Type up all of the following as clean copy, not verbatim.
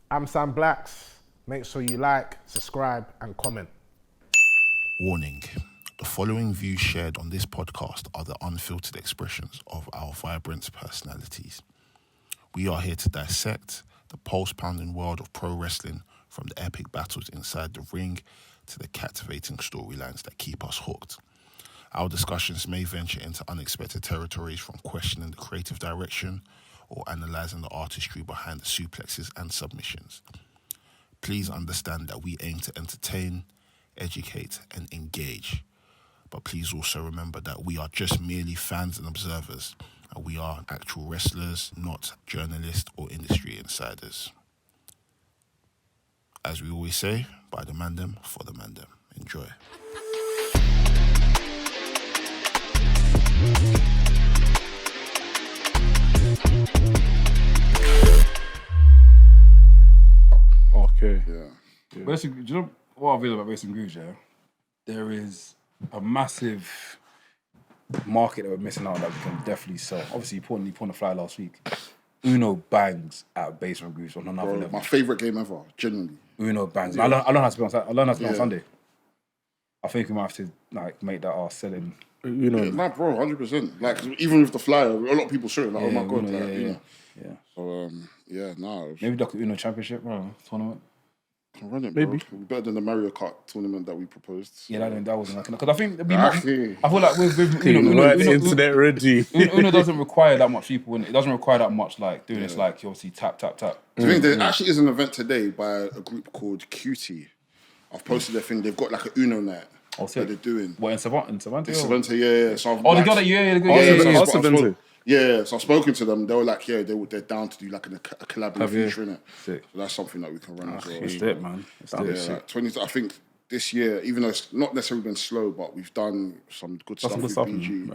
I'm Sam Blackz. Make sure you like, subscribe, and comment. Warning. The following views shared on this podcast are the unfiltered expressions of our vibrant personalities. We are here to dissect the pulse-pounding world of pro wrestling, from the epic battles inside the ring to the captivating storylines that keep us hooked. Our discussions may venture into unexpected territories, from questioning the creative direction or analysing the artistry behind the suplexes and submissions. Please understand that we aim to entertain, educate and engage. But please also remember that we are just merely fans and observers, and we are actual wrestlers, not journalists or industry insiders. As we always say, by the Mandem, for the Mandem. Enjoy. Okay. Yeah. Basically, do you know what I feel about Racing Grooves, yeah? There is a massive market that we're missing out that we can definitely sell. Obviously, you put on a fly last week. Uno bangs at Basement Grooves on another level. My favourite game ever, genuinely. Uno bangs. Yeah. I learned how to play on Sunday. I think we might have to make that our selling. Nah, bro, 100%. Like, even with the flyer, a lot of people show it. Like, oh my God. Uno, Uno. Yeah. So, maybe like a Uno Championship, tournament. Can run it, bro. Maybe. Better than the Mario Kart tournament that we proposed. Yeah, that wasn't like enough. Because I think I feel like with Uno, internet ready. Uno doesn't require that much people. It doesn't require that much doing this. Like, you obviously tap. Do you think there actually is an event today by a group called Cutie? I've posted their thing. They've got like a Uno night. That they're doing. What, in Savante? In Savante, yeah. So they got it, yeah. So I've spoken to them. They were like, they're down to do like a collaborative feature in it. So that's something that we can run as well. It's it, man. Like 20. I think this year, even though it's not necessarily been slow, but we've done some good stuff with BG.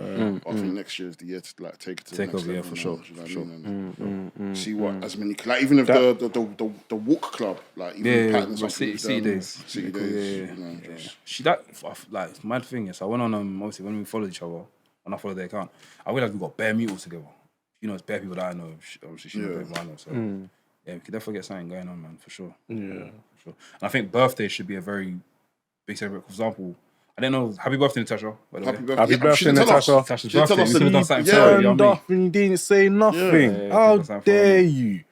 I think next year is the year to like take it to the next level. For sure. And see what as many even if the walk club, like even patterns City Days. That mad thing is I went on obviously when we followed each other. And I follow their account. I realised we've got bare mutuals together. It's bare people that I know. Obviously, she knows bare people I know. So, we could definitely get something going on, man, for sure. Yeah. For sure. And I think birthdays should be a very big celebration. For example, I didn't know. Happy birthday, Natasha. By the way. Happy birthday, Natasha. Natasha's birthday. You could have done something and you didn't say nothing. How dare you?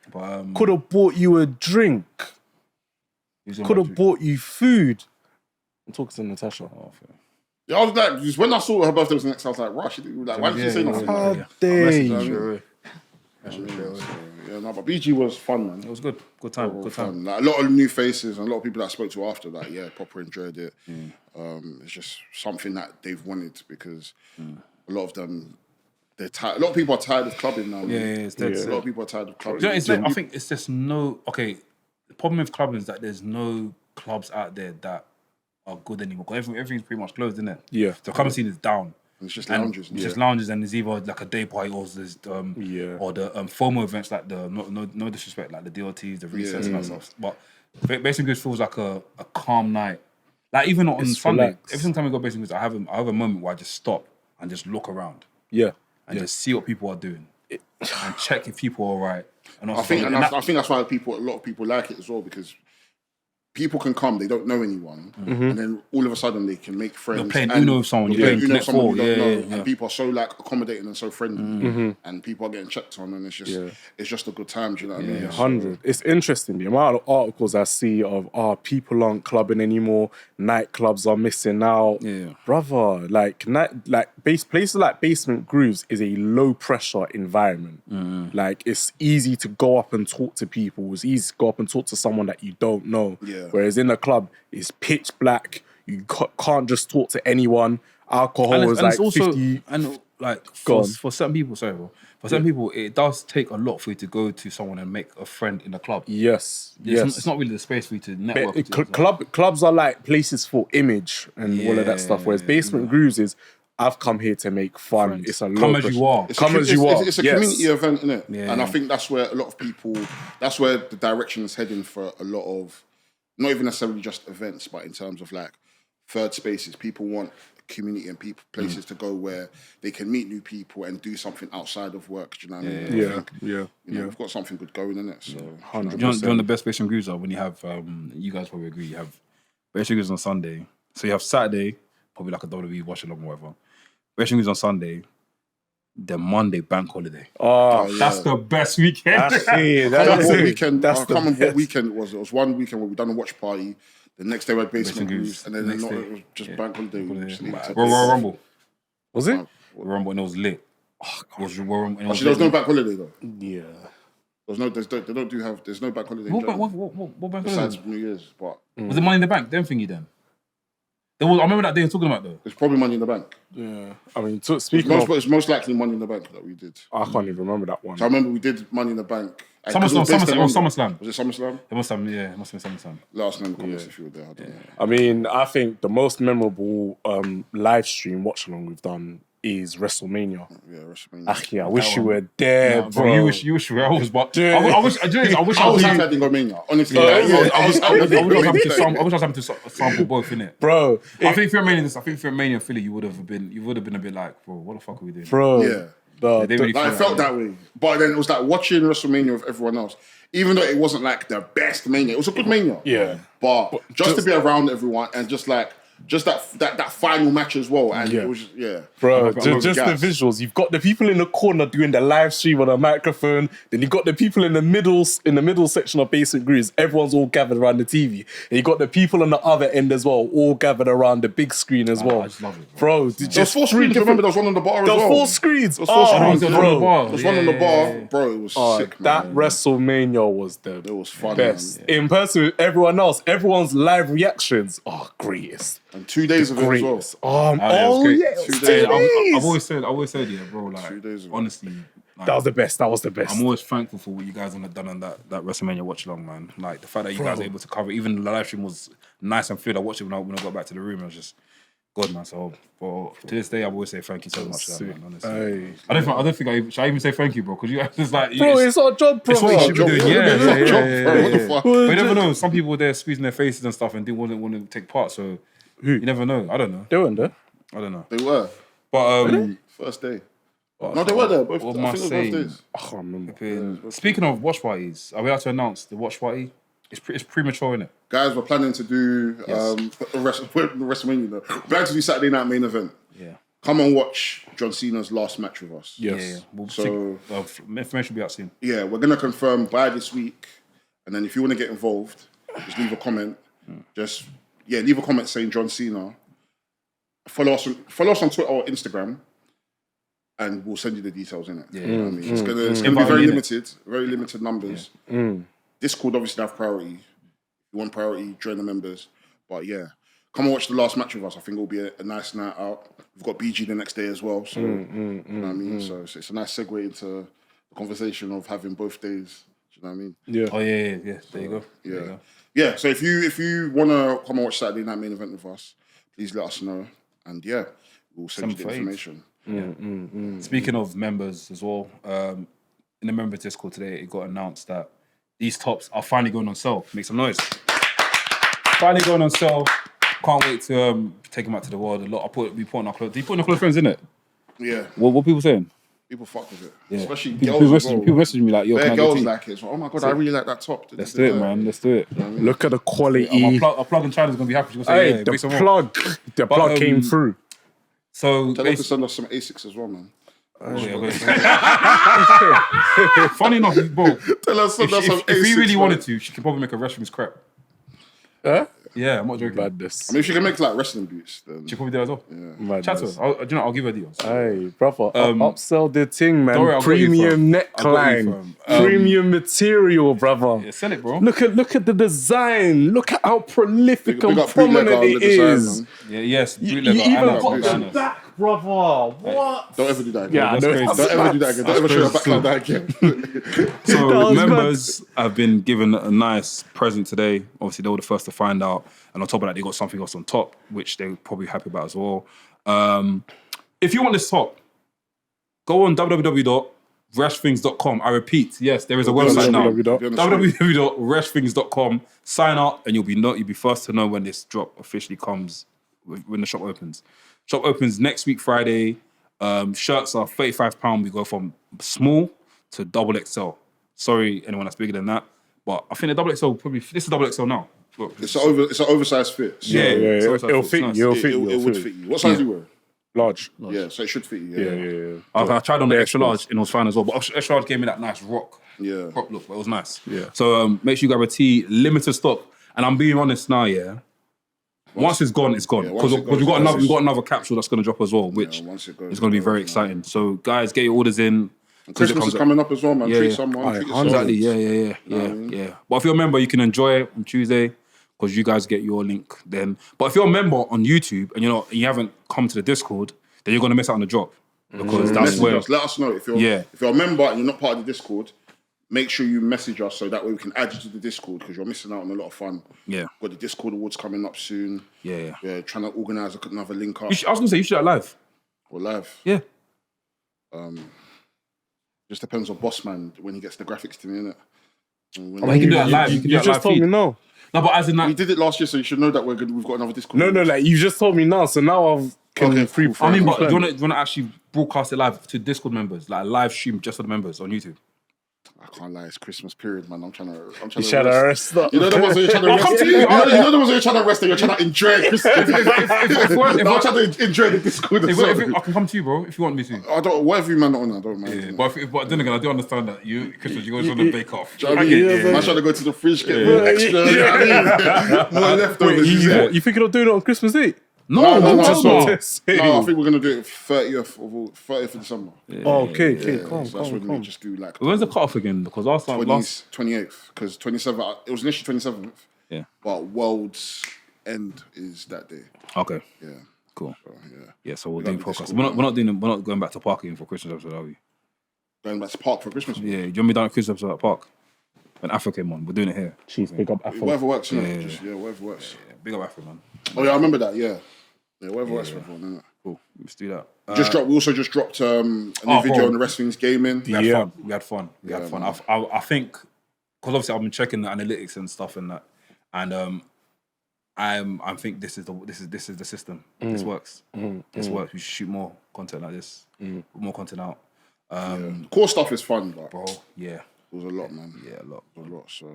Could have bought you a drink. Could have bought you food. I'm talking to Natasha. Oh, fair. Yeah, I was like, because when I saw her birthday was next, I was like, why did she say nothing? How dare you? But BG was fun, man. It was good. Good time. Like, a lot of new faces and a lot of people that I spoke to after that, proper enjoyed it. It's just something that they've wanted because a lot of them, they're tired. A lot of people are tired of clubbing now. It's dead. A lot of people are tired of clubbing. I think it's just the problem with clubbing is that there's no clubs out there that are good anymore. Because everything's pretty much closed, isn't it? Yeah. The club scene is down. And it's just lounges. It's just lounges, and there's either like a day party or there's or the FOMO events like the no disrespect, like the DLTs, the resets and that stuff. But basically, it feels like a calm night. Like even on Sunday, relaxed. Every time we go basically, I have a moment where I just stop and just look around. Yeah. And just see what people are doing and check if people are alright. I think that's why a lot of people like it as well, because people can come, they don't know anyone, and then all of a sudden they can make friends. You're playing Uno with someone, you're playing Connect 4, and people are so like accommodating and so friendly, and people are getting checked on, and it's just a good time. Do you know what I mean? 100. It's interesting the amount of articles I see of people aren't clubbing anymore, nightclubs are missing out. Brother, places like Basement Grooves is a low pressure environment. Like it's easy to go up and talk to people. It's easy to go up and talk to someone that you don't know. Whereas in the club, it's pitch black. You can't just talk to anyone. Alcohol is like also, 50. And like for certain people, for some people, it does take a lot for you to go to someone and make a friend in the club. Yes. It's not really the space for you to network. Clubs are like places for image and all of that stuff. Whereas Basement Grooves is, I've come here to make fun. Friends. It's a come as you are. Come as you are. It's a community event, isn't it? Yeah. And I think that's where a lot of people, that's where the direction is heading for a lot of, not even necessarily just events, but in terms of like third spaces. People want community and people, places to go where they can meet new people and do something outside of work. Do you know what I mean? Yeah, I think, yeah. We've got something good going in it. So, 100%. Do you know the best basement grooves are when you have, you guys probably agree, you have basement grooves on Sunday. So you have Saturday, probably like a WWE watch along or whatever. Basement grooves on Sunday. The Monday bank holiday. Oh, that's the best weekend. That's it. I can't That's remember the what weekend it was. It was one weekend where we done a watch party. The next day we had basement grooves, and then next day, it was just bank holiday. Royal Rumble. Was it? Rumble, and it was lit. Actually, there was no bank holiday though. Yeah. There's no bank holiday. What bank holiday? Besides New Year's, but was it Money in the Bank? Them thingy then. I remember that day talking about though. it's probably Money in the Bank. Yeah. I mean, speaking of... It's most likely Money in the Bank that we did. I can't even remember that one. So I remember we did Money in the Bank. SummerSlam. Was it SummerSlam? It must have been SummerSlam. Let us know in the comments if you were there. I don't know. I mean, I think the most memorable live stream watch along we've done is WrestleMania. Yeah, WrestleMania. I wish you were there, bro. You wish you were. I was, but Dude. I wish I was happy I didn't go Mania. Honestly, I wish I was having to sample both, innit? Bro, I think if you're a Mania in Philly, you would have been a bit like, bro, what the fuck are we doing? bro. Yeah. I felt that way. But then it was like watching WrestleMania with everyone else. Even though it wasn't like the best Mania, it was a good Mania. Yeah. But just to be around everyone and just that final match as well. And it was Bro, just the visuals. You've got the people in the corner doing the live stream on a microphone. Then you've got the people in the middle section of Basic Grooves. Everyone's all gathered around the TV. And you got the people on the other end as well, all gathered around the big screen as well. I just love it, bro. There's 4 screens. Remember, there was one on the bar as well. There was 4 screens. There was 4 screens. Bro. There was one on the bar. Bro, it was sick, that man. WrestleMania was the It was fun, best. man. In person with everyone else, everyone's live reactions. Oh, greatest. And 2 days of it as well. Greatest. Oh, yeah, 2 days. I've always said, yeah, bro. Like, 2 days ago. honestly, like, That was the best. I'm always thankful for what you guys have done on that WrestleMania watch along, man. Like the fact that you guys were able to cover, even the live stream was nice and fluid. I watched it when I got back to the room. It was just good, man. So to this day, I always say thank you so much for that, man. Honestly, Hey. I don't think should I even say thank you, bro? Because you just like, Bro, it's our job, bro. it's what you should be doing. Yeah. What the fuck? But you never know. Some people were there squeezing their faces and stuff and didn't want to take part. So you never know. I don't know. They weren't there. I don't know. They were. But First day. No, they were there. Both, what I am I think it was saying? both days. I can't remember. Speaking of watch parties, are we allowed to announce the watch party? It's premature, innit? Guys, we're planning to do WrestleMania. Though. We're planning to do Saturday night main event. Yeah. Come and watch John Cena's last match with us. Yes. Information will be out soon. Yeah, we're gonna confirm by this week, and then if you want to get involved, just leave a comment. Leave a comment saying John Cena. Follow us on Twitter or Instagram, and we'll send you the details in it. Yeah, you know what I mean? It's gonna be very limited numbers. Yeah. Discord obviously have priority. If you want priority, join the members. But yeah, come and watch the last match with us. I think it'll be a nice night out. We've got BG the next day as well, so you know what I mean. So it's a nice segue into the conversation of having both days. Do you know what I mean? Yeah. Oh yeah. There you go. Yeah. Yeah. So if you wanna come and watch Saturday night main event with us, please let us know. And yeah, we'll send you the information. Speaking of members as well, in the members Discord today, it got announced that these tops are finally going on sale. Make some noise. Finally going on sale. Can't wait to take them out to the world. We put on our clothes. Do you put on our close friends in it? Yeah. What people saying? People fuck with it. Yeah. Especially People girls. message me like, yo, can I girls get like it. So, oh my God, I really like that top. Let's do it, man. Let's do it. You know what I mean? Look at the quality. Our plug in China's going to be happy. She's gonna say, Hey, yeah, the make some more. plug came through. So, Tell them to send us some Asics as well, man. funny enough, bro, Tell us send us some Asics. if we really man. wanted to, she could probably make a Wresthings crap. Huh? Yeah, I'm not joking. Madness. I mean, if you can make like wrestling boots, then She probably did as well. Madness. Chat to us. I'll give her deals. Hey, brother, upsell the thing, man. Don't worry, I've got you, Premium fam. I've got you, neckline, fam. premium material, brother. Yeah, sell it, bro. Look at the design. Look at how prolific Big and up Bootlegger prominent on the it design, is. man. Yeah, yes. You Bootlegger even and got our the banners. back, brother. What? Don't ever do that again. Yeah, I know. crazy. Don't ever do that again. Don't ever show your back like that again. So was members have been given a nice present today. Obviously, they were the first to find out. And on top of that, they got something else on top, which they're probably happy about as well. If you want this top, go on www.wresthings.com. I repeat, yes, there is a website now. www.wresthings.com. Sign up and you'll be first to know when this drop officially comes, when the shop opens. Shop opens next week, Friday. Shirts are £35. We go from small to double XL. Sorry, anyone that's bigger than that. But I think the double XL probably, this is double XL now. It's an oversized fit. So It'll fit you. It would fit you. What size do you wear? Large. Yeah, so it should fit you. Yeah. I tried on the extra large and it was fine as well. But extra large gave me that nice rock prop look, but it was nice. Yeah. So make sure you grab a tee, limited stock. And I'm being honest now, once it's gone, it's gone. Because we've got another capsule that's going to drop as well, which is going to be very exciting. So guys, get your orders in. Christmas is coming up as well, man. Treat someone. Exactly. Yeah. But if you're a member, you can enjoy it on Tuesday because you guys get your link then. But if you're a member on YouTube and you haven't come to the Discord, then you're going to miss out on the drop because that's where. Let us know if you're a member and you're not part of the Discord. Make sure you message us so that way we can add you to the Discord because you're missing out on a lot of fun. Yeah. Got the Discord awards coming up soon. Yeah. Trying to organise another link up. I was going to say, you should do that live. Or live. Yeah. Just depends on Boss Man when he gets the graphics to me, innit? You can do that live. You just told me no. No, but as in that... We did it last year, so you should know that we've got another Discord. No, like you just told me now, so now I've... free. I mean, but do you want to actually broadcast it live to Discord members? Like a live stream just for the members on YouTube? I can't lie, it's Christmas period, man. I'm trying to arrest that. You know the ones where you're trying to arrest. You know the ones where you're trying to arrest and you're trying to enjoy Christmas. If I'm trying to enjoy the Discord. I can come to you, bro, if you want me to. I don't. Whatever you man on, I don't mind. Yeah, but then again, I do understand that Christmas, you go to the bake off. I'm trying to go to the fridge, get more extra. More leftovers. You thinking of doing it on Christmas Day? No, I think we're gonna do it 30th of December. Okay, calm. That's when we just do like. When's the cut-off again? Because last 28th, because 27th. It was initially 27th. Yeah. But World's End is that day. Okay. Yeah. Cool. So, so we'll do podcast. We're not going back to Park again for Christmas episode, are we? Going back to Park for Christmas. Yeah. Do you want me down at Christmas episode at Park? When Afro came on, we're doing it here. Chief, big up Afro. Whatever works, whatever works. Yeah. Big up Afro, man. Oh yeah, I remember that. Yeah, whatever works for everyone. Isn't it? Cool. Let's do that. We also just dropped a new video on the Wresthings gaming. We had fun. I think because obviously I've been checking the analytics and stuff and that, and I think this is the system. This works. This works. We should shoot more content like this. Put more content out. Core stuff is fun, bro. Yeah. It was a lot, man. Yeah, a lot. So,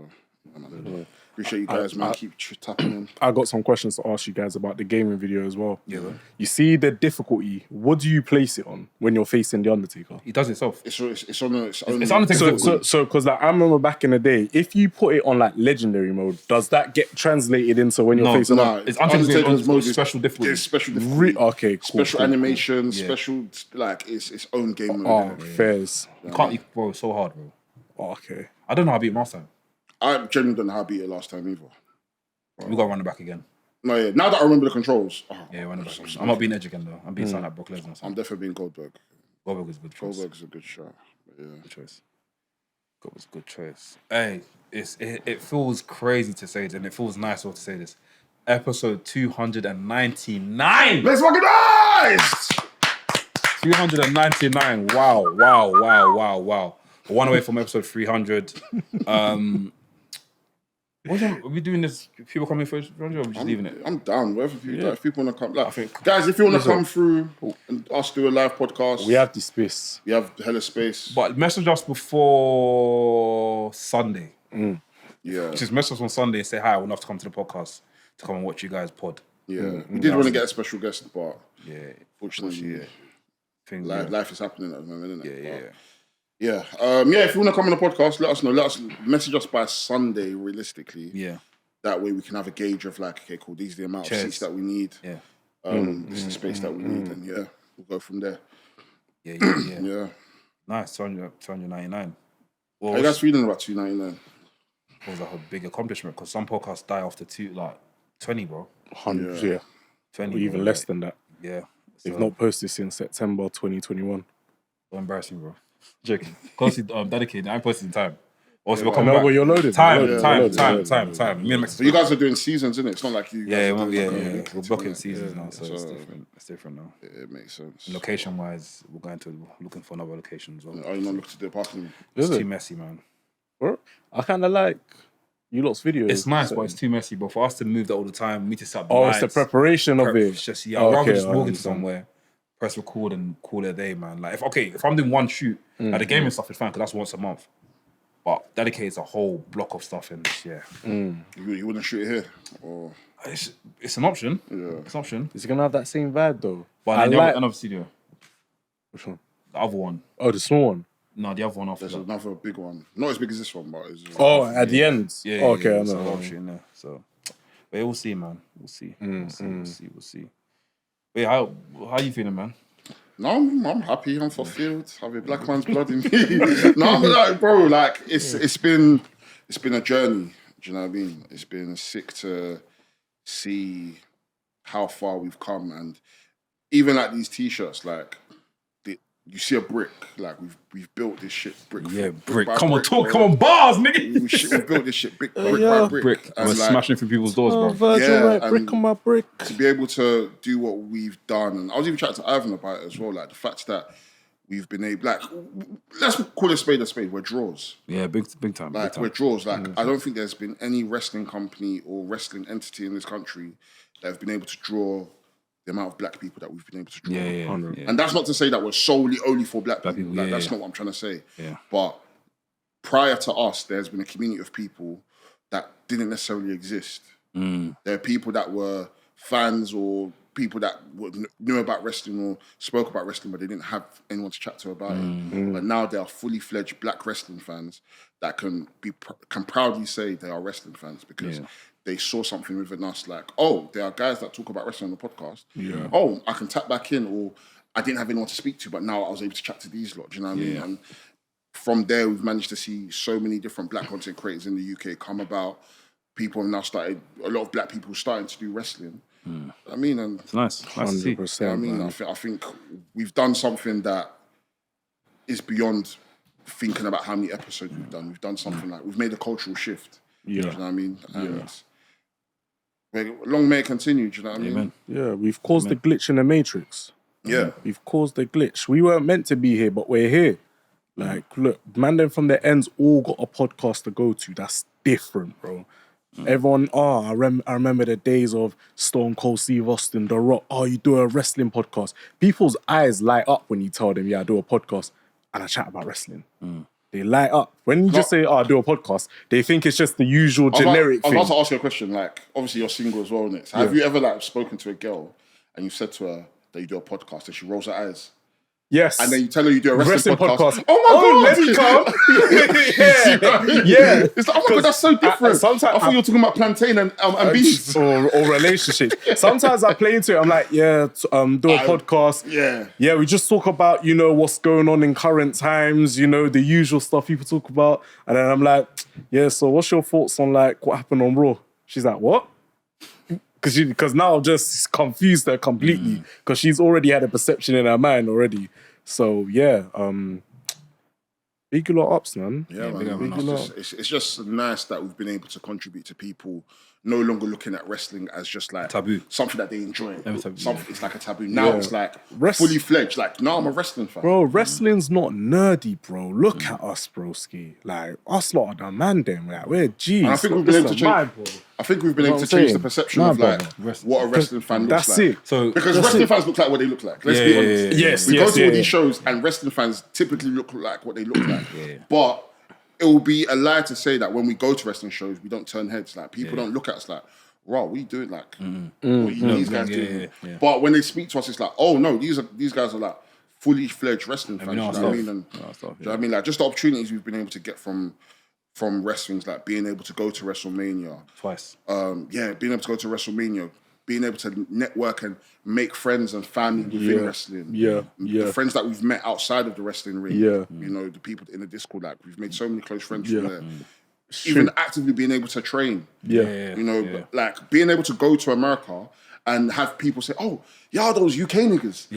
appreciate you guys, man. Keep tapping in. I got some questions to ask you guys about the gaming video as well. Yeah. You see the difficulty. What do you place it on when you're facing the Undertaker? He does it himself. It's on its own. It's Undertaker. So, because I remember back in the day, if you put it on like legendary mode, does that get translated into when you're facing? No, it's Undertaker's mode. Special difficulty. It's special difficulty. Okay, cool. Special animation, special it's its own game mode. Fairs. You can't, bro. It's so hard, bro. Okay. I don't know how to beat him last time. I genuinely don't know how to beat it last time either. We got to run it back again. No, yeah. Now that I remember the controls. Run it back. I'm not being edge again, though. I'm being something like Brock Lesnar. I'm definitely being Goldberg. Goldberg is a good choice. Goldberg is a good shot. Yeah. Good choice. Goldberg's a good choice. Hey, it feels crazy to say this, and it feels nice to say this. Episode 299. Let's fucking nice! 299. Wow. One away from episode 300. Are we doing this? People coming for 300 or are we just leaving it? I'm down. Wherever people, if people want to come, guys, if you want to come through and us do a live podcast, we have the space. We have hella space. But message us before Sunday. Yeah. Just message us on Sunday and say hi. I would love to come to the podcast to come and watch you guys pod. Yeah. We did want to get a special guest, but fortunately, life is happening at the moment, isn't it? Yeah. If you want to come on the podcast, let us know. Message us by Sunday, realistically. Yeah. That way we can have a gauge of like, okay, cool, these are the amount of seats that we need. Yeah. This is the space that we need, and we'll go from there. Yeah. Nice, 299. How you guys feeling about 299? It was like a big accomplishment because some podcasts die after 20, bro. 100, 20, or even less than that. Yeah. They've not posted since September 2021. So embarrassing, bro. Joking. Closely dedicated. I'm posting in time. Also, we're coming back. Well, you're loaded. Time. Me and Mekz. So you guys are doing seasons, isn't it? It's not like you. We're blocking seasons now, so it's different now. It makes sense. Location-wise, we're looking for another location as well. Are you not looking to do parking? It's too messy, man. I kind of like You lot's video. It's nice, but it's too messy. But for us to move that all the time, we need to set up the Oh, lights, it's the preparation of it. It's just, I'd rather just walk into somewhere, press record and call it a day, man. Like, if I'm doing one shoot, like the gaming stuff is fine, because that's once a month. But dedicates a whole block of stuff in this, You wouldn't shoot it here? Or... It's an option. Yeah. It's an option. Is it going to have that same vibe, though? But another studio. Which one? The other one. Oh, the small one? No, the other one after There's another big one. Not as big as this one, but it's... At the end? Yeah, okay, I so know. option there. So, but we'll see, man. We'll see. We'll see. But yeah, how are you feeling, man? No, I'm happy. I'm fulfilled. I have a black man's blood in me. No, I'm like, bro, like it's been a journey. Do you know what I mean? It's been sick to see how far we've come, and even like these t-shirts, like you see a brick, like we've built this shit brick. Yeah, brick. Come on, come on, bars, nigga. We built this shit brick by brick. And we're smashing through people's doors, bro. Virgil, brick on my brick. To be able to do what we've done, and I was even chatting to Ivan about it as well, like the fact that we've been able, like, let's call a spade a spade. We're draws. Yeah, big time. Like, big time. we're draws. Like, I don't think there's been any wrestling company or wrestling entity in this country that have been able to draw the amount of black people that we've been able to draw. Yeah. And that's not to say that we're solely only for black people. Like, yeah, that's not what I'm trying to say. Yeah. But prior to us, there's been a community of people that didn't necessarily exist. There are people that were fans or people that knew about wrestling or spoke about wrestling, but they didn't have anyone to chat to about it. But now they are fully fledged black wrestling fans that can proudly say they are wrestling fans because they saw something within us. Like, oh, there are guys that talk about wrestling on the podcast. Yeah. Oh, I can tap back in, or I didn't have anyone to speak to, but now I was able to chat to these lot. Do you know what I mean? And from there, we've managed to see so many different black content creators in the UK come about. People have now started, a lot of black people starting to do wrestling. I mean, and it's nice. 100%. I mean, I think we've done something that is beyond thinking about how many episodes we've done. We've done something like, we've made a cultural shift. Yeah. Do you know what I mean? And long may it continue, do you know what I mean? Amen. Yeah, we've caused the glitch in the Matrix. Yeah. We've caused the glitch. We weren't meant to be here, but we're here. Like, look, Mandem from the ends all got a podcast to go to. That's different, bro. Everyone, I remember the days of Stone Cold Steve Austin, The Rock. Oh, you do a wrestling podcast. People's eyes light up when you tell them, I do a podcast and I chat about wrestling. They light up. When you just say, I do a podcast, they think it's just the usual generic thing. I was about to ask you a question. Like, obviously you're single as well, innit? So have you ever like spoken to a girl and you said to her that you do a podcast and she rolls her eyes? Yes. And then you tell her you do a wrestling podcast. Oh my God, let me come. Yeah. It's like, oh my God, that's so different. Sometimes I thought you were talking about plantain and beef. Or relationships. Sometimes I play into it. I'm like, do a podcast. Yeah, we just talk about, what's going on in current times, the usual stuff people talk about. And then I'm like, so what's your thoughts on like what happened on Raw? She's like, what? Because now I've just confused her completely because she's already had a perception in her mind already. So, big lot ups, man. Yeah, man. It's just nice that we've been able to contribute to people no longer looking at wrestling as just like taboo, something that they enjoy. It's like a taboo. Now it's like fully fledged. Like, now I'm a wrestling fan. Bro, wrestling's not nerdy, bro. Look at us, broski. Like, us lot are the Mandem. Like, we're G's. And I think we've been able to change. I think we've been able to change the perception of like what a wrestling fan looks like. That's it. So because wrestling fans look like what they look like. Let's be honest. Yes, we go to all these shows and wrestling fans typically look like what they look like. But it will be a lie to say that when we go to wrestling shows, we don't turn heads. Like, people don't look at us like, "Wow, what are you doing?" Like, what are these guys doing? But when they speak to us, it's like, "Oh no, these guys are like fully fledged wrestling fans." You know what I mean? And do you know what I mean? Like, just the opportunities we've been able to get from wrestlings, like being able to go to WrestleMania twice. Being able to go to WrestleMania, being able to network and make friends and family within wrestling. The friends that we've met outside of the wrestling ring. The people in the Discord, like, we've made so many close friends from there. Even actively being able to train. Like being able to go to America and have people say, "Oh, y'all those UK niggas."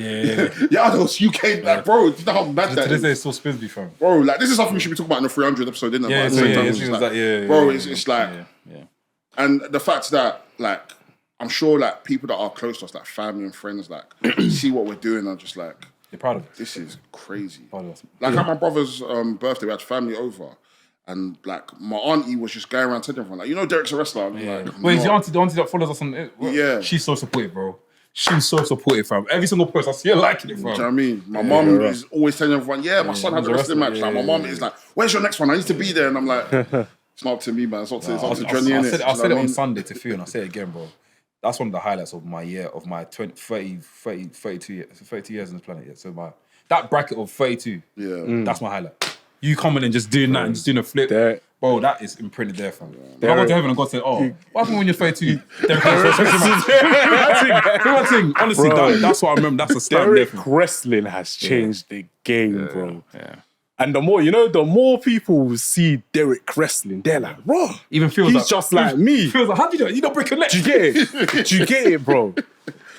Y'all those UK, like, bro, you know how mad that is. To this day, it's still Spinsby, fam. Bro, like, this is something we should be talking about in the 300 episode, isn't it? Bro, it's like, and the fact that, like, I'm sure, like, people that are close to us, like family and friends, like, see what we're doing and just like, they're proud of it. This is crazy. Proud of us. Like, at my brother's birthday, we had family over. And like my auntie was just going around telling everyone, like, you know, Derek's a wrestler. I'm like, wait, is the auntie that follows us on? Yeah, she's so supportive, bro. She's so supportive, fam. Every single post I see her liking it, fam. Do you know what I mean? My mum is always telling everyone, my son had a wrestling match. Like, my mum is like, when's your next one? I need to be there. And I'm like, it's not up to me, man. It's up to Johnny, innit? I said it on Sunday to Phil, and I say it again, bro. That's one of the highlights of my year, of my 32 years on this planet. Yeah. So that bracket of 32, that's my highlight. You coming and just doing that and just doing a flip. Bro, that is imprinted there, fam. If I go to heaven and God said, what happened when you're 32? Honestly, that's what I remember. That's a stamp there. Wrestling has changed the game, bro. Yeah. And the more people see Derek wrestling, they're like, bro, even feels he's just like me. Feels like, how do you do it? You don't break a neck. Do you get it? Do you get it, bro?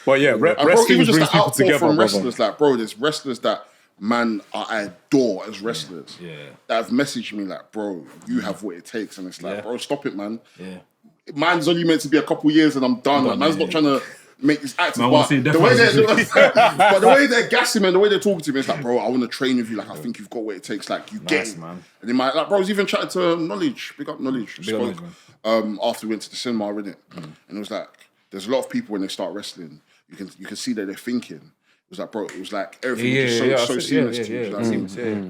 But yeah, wrestling brings people together, from brother. wrestlers, like, bro, there's wrestlers that I adore as wrestlers. That have messaged me like, bro, you have what it takes. And it's like, bro, stop it, man. Man's only meant to be a couple years and I'm done. Man's not trying to make this act. But the way they're gassing me and the way they're talking to me, it's like, bro, I want to train with you. Like, I think you've got what it takes. Like, you get it. Man. And they might, like, bro, I was even chatting to Knowledge. Big up Knowledge. After we went to the cinema, innit? And it was like, there's a lot of people when they start wrestling, you can see that they're thinking. It was like, bro, it was like everything was just so seamless to you. I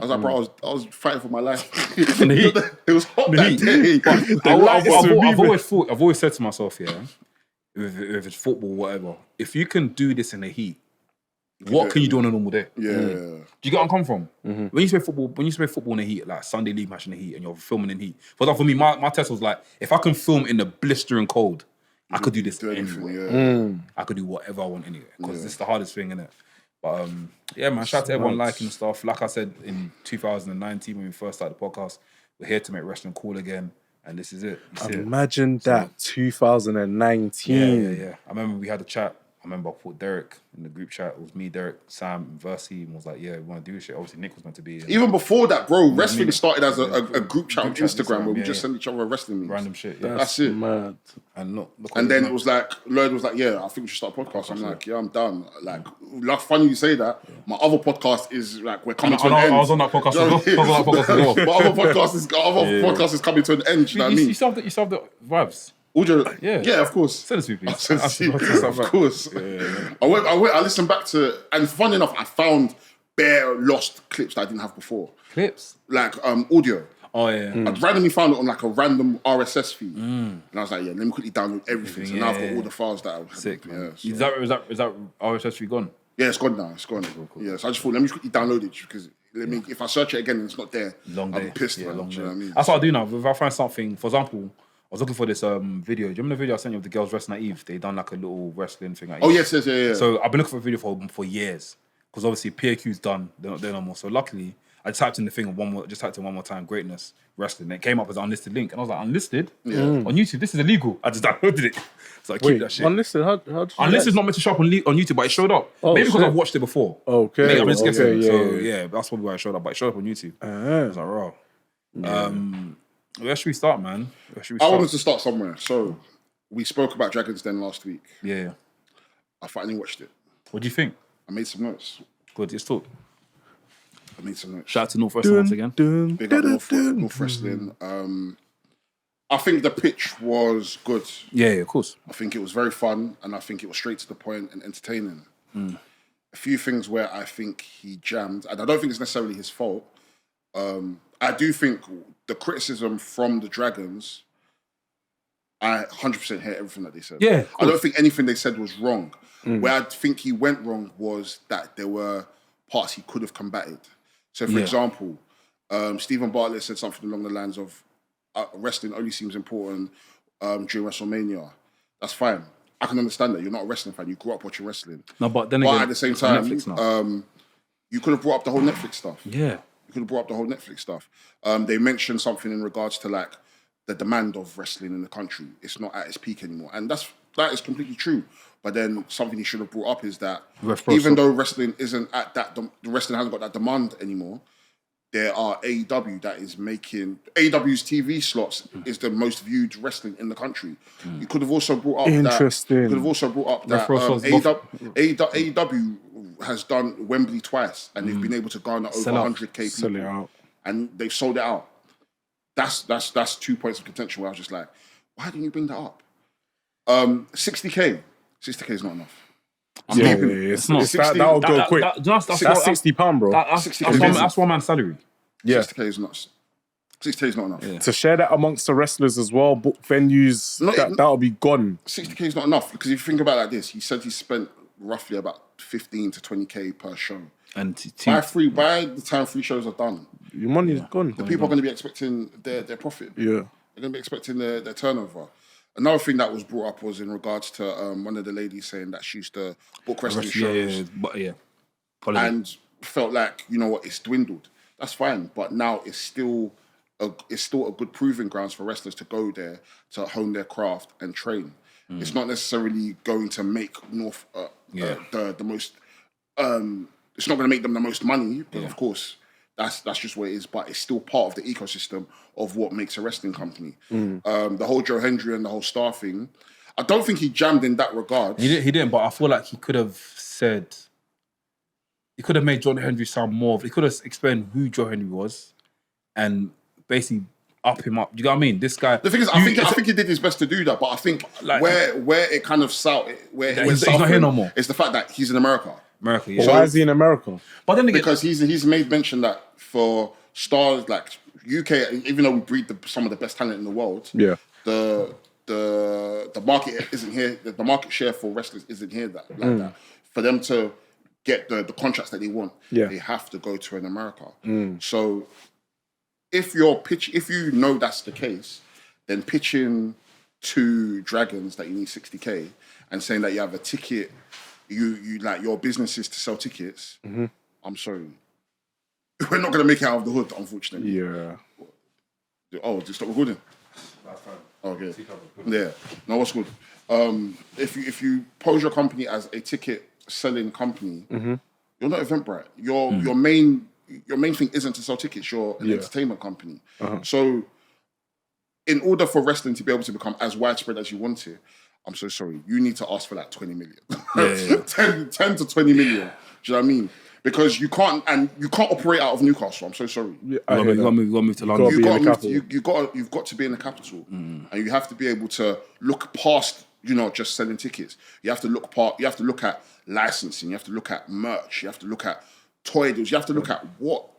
was like, bro, I was fighting for my life. It was hot that day. I've always said to myself, if it's football, whatever, if you can do this in the heat, what can you do on a normal day? Do you get where I'm coming from? When you play football in the heat, like Sunday league match in the heat, and you're filming in heat. For example, for me, my test was like, if I can film in the blistering cold, I could do this anywhere. I could do whatever I want anywhere because it's the hardest thing, innit? But man, shout out to everyone liking the stuff. Like I said in 2019 when we first started the podcast, we're here to make wrestling cool again, and this is it. Imagine that 2019. Yeah. I remember we had a chat. I remember I put Derek in the group chat. It was me, Derek, Sam, and Versi, and was like, we want to do this shit. Obviously, Nick was meant to be. Even before that, bro, wrestling started as a group chat on Instagram where we just send each other wrestling memes. Random shit. That's it. Mad. And look and then it was like, Lloyd was like, I think we should start a podcast. I'm like, I'm done. Like funny you say that. My other podcast is like, we're coming to an end. I was on that podcast as well. My other podcast is coming to an end. You know what I mean? You solved the vibes. Audio, yeah, of course. Send it to me, please. Of course. I listened back to, and funny enough, I found bare lost clips that I didn't have before. Clips? Like audio. Oh, yeah. I randomly found it on like a random RSS feed. And I was like, let me quickly download everything. So now I've got all the files that I have. Sick, man. So. Is that RSS feed gone? Yeah, it's gone now. It's gone. Cool. Yeah, so I just thought, let me quickly download it because if I search it again and it's not there, I'll be pissed. Long day. You know what I mean? That's what I do now. If I find something, for example, I was looking for this video. Do you remember the video I sent you of the girls wrestling at Eve? They done like a little wrestling thing at Eve. Oh, yes. So I've been looking for a video for years. Because obviously PAQ's done, they're not there no more. So luckily, I typed in the thing one more time, greatness, wrestling. It came up as an unlisted link. And I was like, unlisted? On YouTube, this is illegal. I just downloaded it. So I keep that shit. Unlisted? How did you unlisted is not meant to show up on YouTube, but it showed up. Maybe because I've watched it before. Okay. Maybe I'm just guessing. So that's probably why it showed up. But it showed up on YouTube. I was like, raw. Where should we start, man? I wanted to start somewhere. So we spoke about Dragon's Den last week. Yeah. I finally watched it. What do you think? I made some notes. Good, let's talk. I made some notes. Shout out to North Wrestling once again. Big up North Wrestling. I think the pitch was good. Yeah, of course. I think it was very fun and I think it was straight to the point and entertaining. A few things where I think he jammed, and I don't think it's necessarily his fault. I do think the criticism from the Dragons, I 100% hear everything that they said. Yeah, I don't think anything they said was wrong. Where I think he went wrong was that there were parts he could have combated. So, for example, Stephen Bartlett said something along the lines of wrestling only seems important during WrestleMania. That's fine. I can understand that. You're not a wrestling fan. You grew up watching wrestling. No, but then again, at the same time, you could have brought up the whole Netflix stuff. Yeah. You could have brought up the whole Netflix stuff. They mentioned something in regards to like the demand of wrestling in the country. It's not at its peak anymore. And that is completely true. But then something he should have brought up is that even though wrestling isn't at that, the wrestling hasn't got that demand anymore, there are AEW that is making, AEW's TV slots is the most viewed wrestling in the country. You could have also brought up that AEW has done Wembley twice and they've been able to garner over 100k people. And they've sold it out. that's 2 points of contention where I was just like, why didn't you bring that up? 60K is not enough. It's not. That'll go quick. That's £60, bro. That's one man's salary. Yeah. 60K is not. 60K is not enough. Yeah. To share that amongst the wrestlers as well, book venues, that'll be gone. 60K is not enough because if you think about it like this, he said he spent roughly about 15 to 20K per show. And by the time 3 shows are done, your money is gone. The people are going to be expecting their profit. Yeah. They're going to be expecting their turnover. Another thing that was brought up was in regards to one of the ladies saying that she used to book wrestling shows. And felt like, you know what, it's dwindled. That's fine, but now it's still a good proving grounds for wrestlers to go there to hone their craft and train. It's not necessarily going to make North the most. It's not going to make them the most money, but of course. That's just what it is, but it's still part of the ecosystem of what makes a wrestling company. The whole Joe Hendry and the whole star thing, I don't think he jammed in that regard. He didn't, but I feel like he could have made John Hendry sound more. He could have explained who Joe Hendry was and basically up him up. Do you know what I mean? This guy. The thing is, I think he did his best to do that, but I think where it kind of he's not here no more. It's the fact that he's in America. But why is he in America? But then again, because he's made mention that for stars like UK, even though we breed some of the best talent in the world, the market isn't here. The market share for wrestlers isn't here like that. For them to get the contracts that they want, they have to go to an America. So if you know that's the case, then pitching to Dragons that you need 60K and saying that you have a ticket. You like your business is to sell tickets. I'm sorry, we're not gonna make it out of the hood, unfortunately. Yeah. Oh, just stop recording. That's fine. Okay. Yeah. No, what's good? If you pose your company as a ticket selling company, you're not Eventbrite. Your main thing isn't to sell tickets. You're an entertainment company. So, in order for wrestling to be able to become as widespread as you want it. I'm so sorry. You need to ask for like 20 million. 10 to 20 million. Do you know what I mean? Because you can't operate out of Newcastle. I'm so sorry. You got to move to London. You've got to be in the capital. And you have to be able to look past, just selling tickets. You have to look at licensing. You have to look at merch. You have to look at toy deals. You have to look at what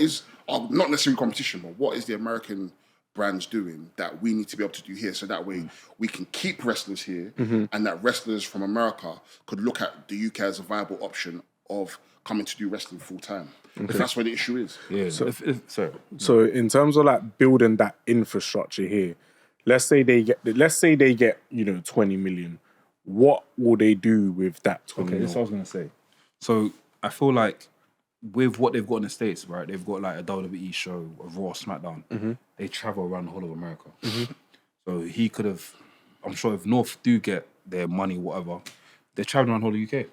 is not necessarily competition, but what is the American brands doing that we need to be able to do here, so that way we can keep wrestlers here and that wrestlers from America could look at the UK as a viable option of coming to do wrestling full time. If that's where the issue is. Yeah. So in terms of like building that infrastructure here, let's say they get 20 million. What will they do with that 20 million? That's what I was gonna say. So I feel like with what they've got in the States, right? They've got like a WWE show, a Raw, Smackdown. They travel around the whole of America. So he could have, I'm sure if North do get their money, whatever, they're traveling around the whole of the UK.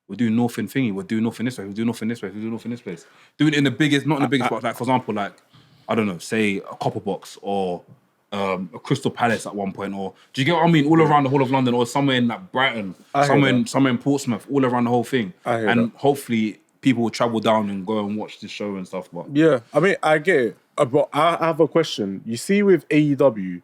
We're doing North in thingy, we're doing North in this way, we're doing North in this way, we're doing North in this place. Doing it in the biggest, not in the biggest, but like, for example, like, I don't know, say a Copper Box or a Crystal Palace at one point, or do you get what I mean? All around the whole of London, or somewhere in like Brighton, somewhere in Portsmouth, all around the whole thing. And hopefully people will travel down and go and watch this show and stuff. But yeah, I mean, I get it. But I have a question. You see, with AEW,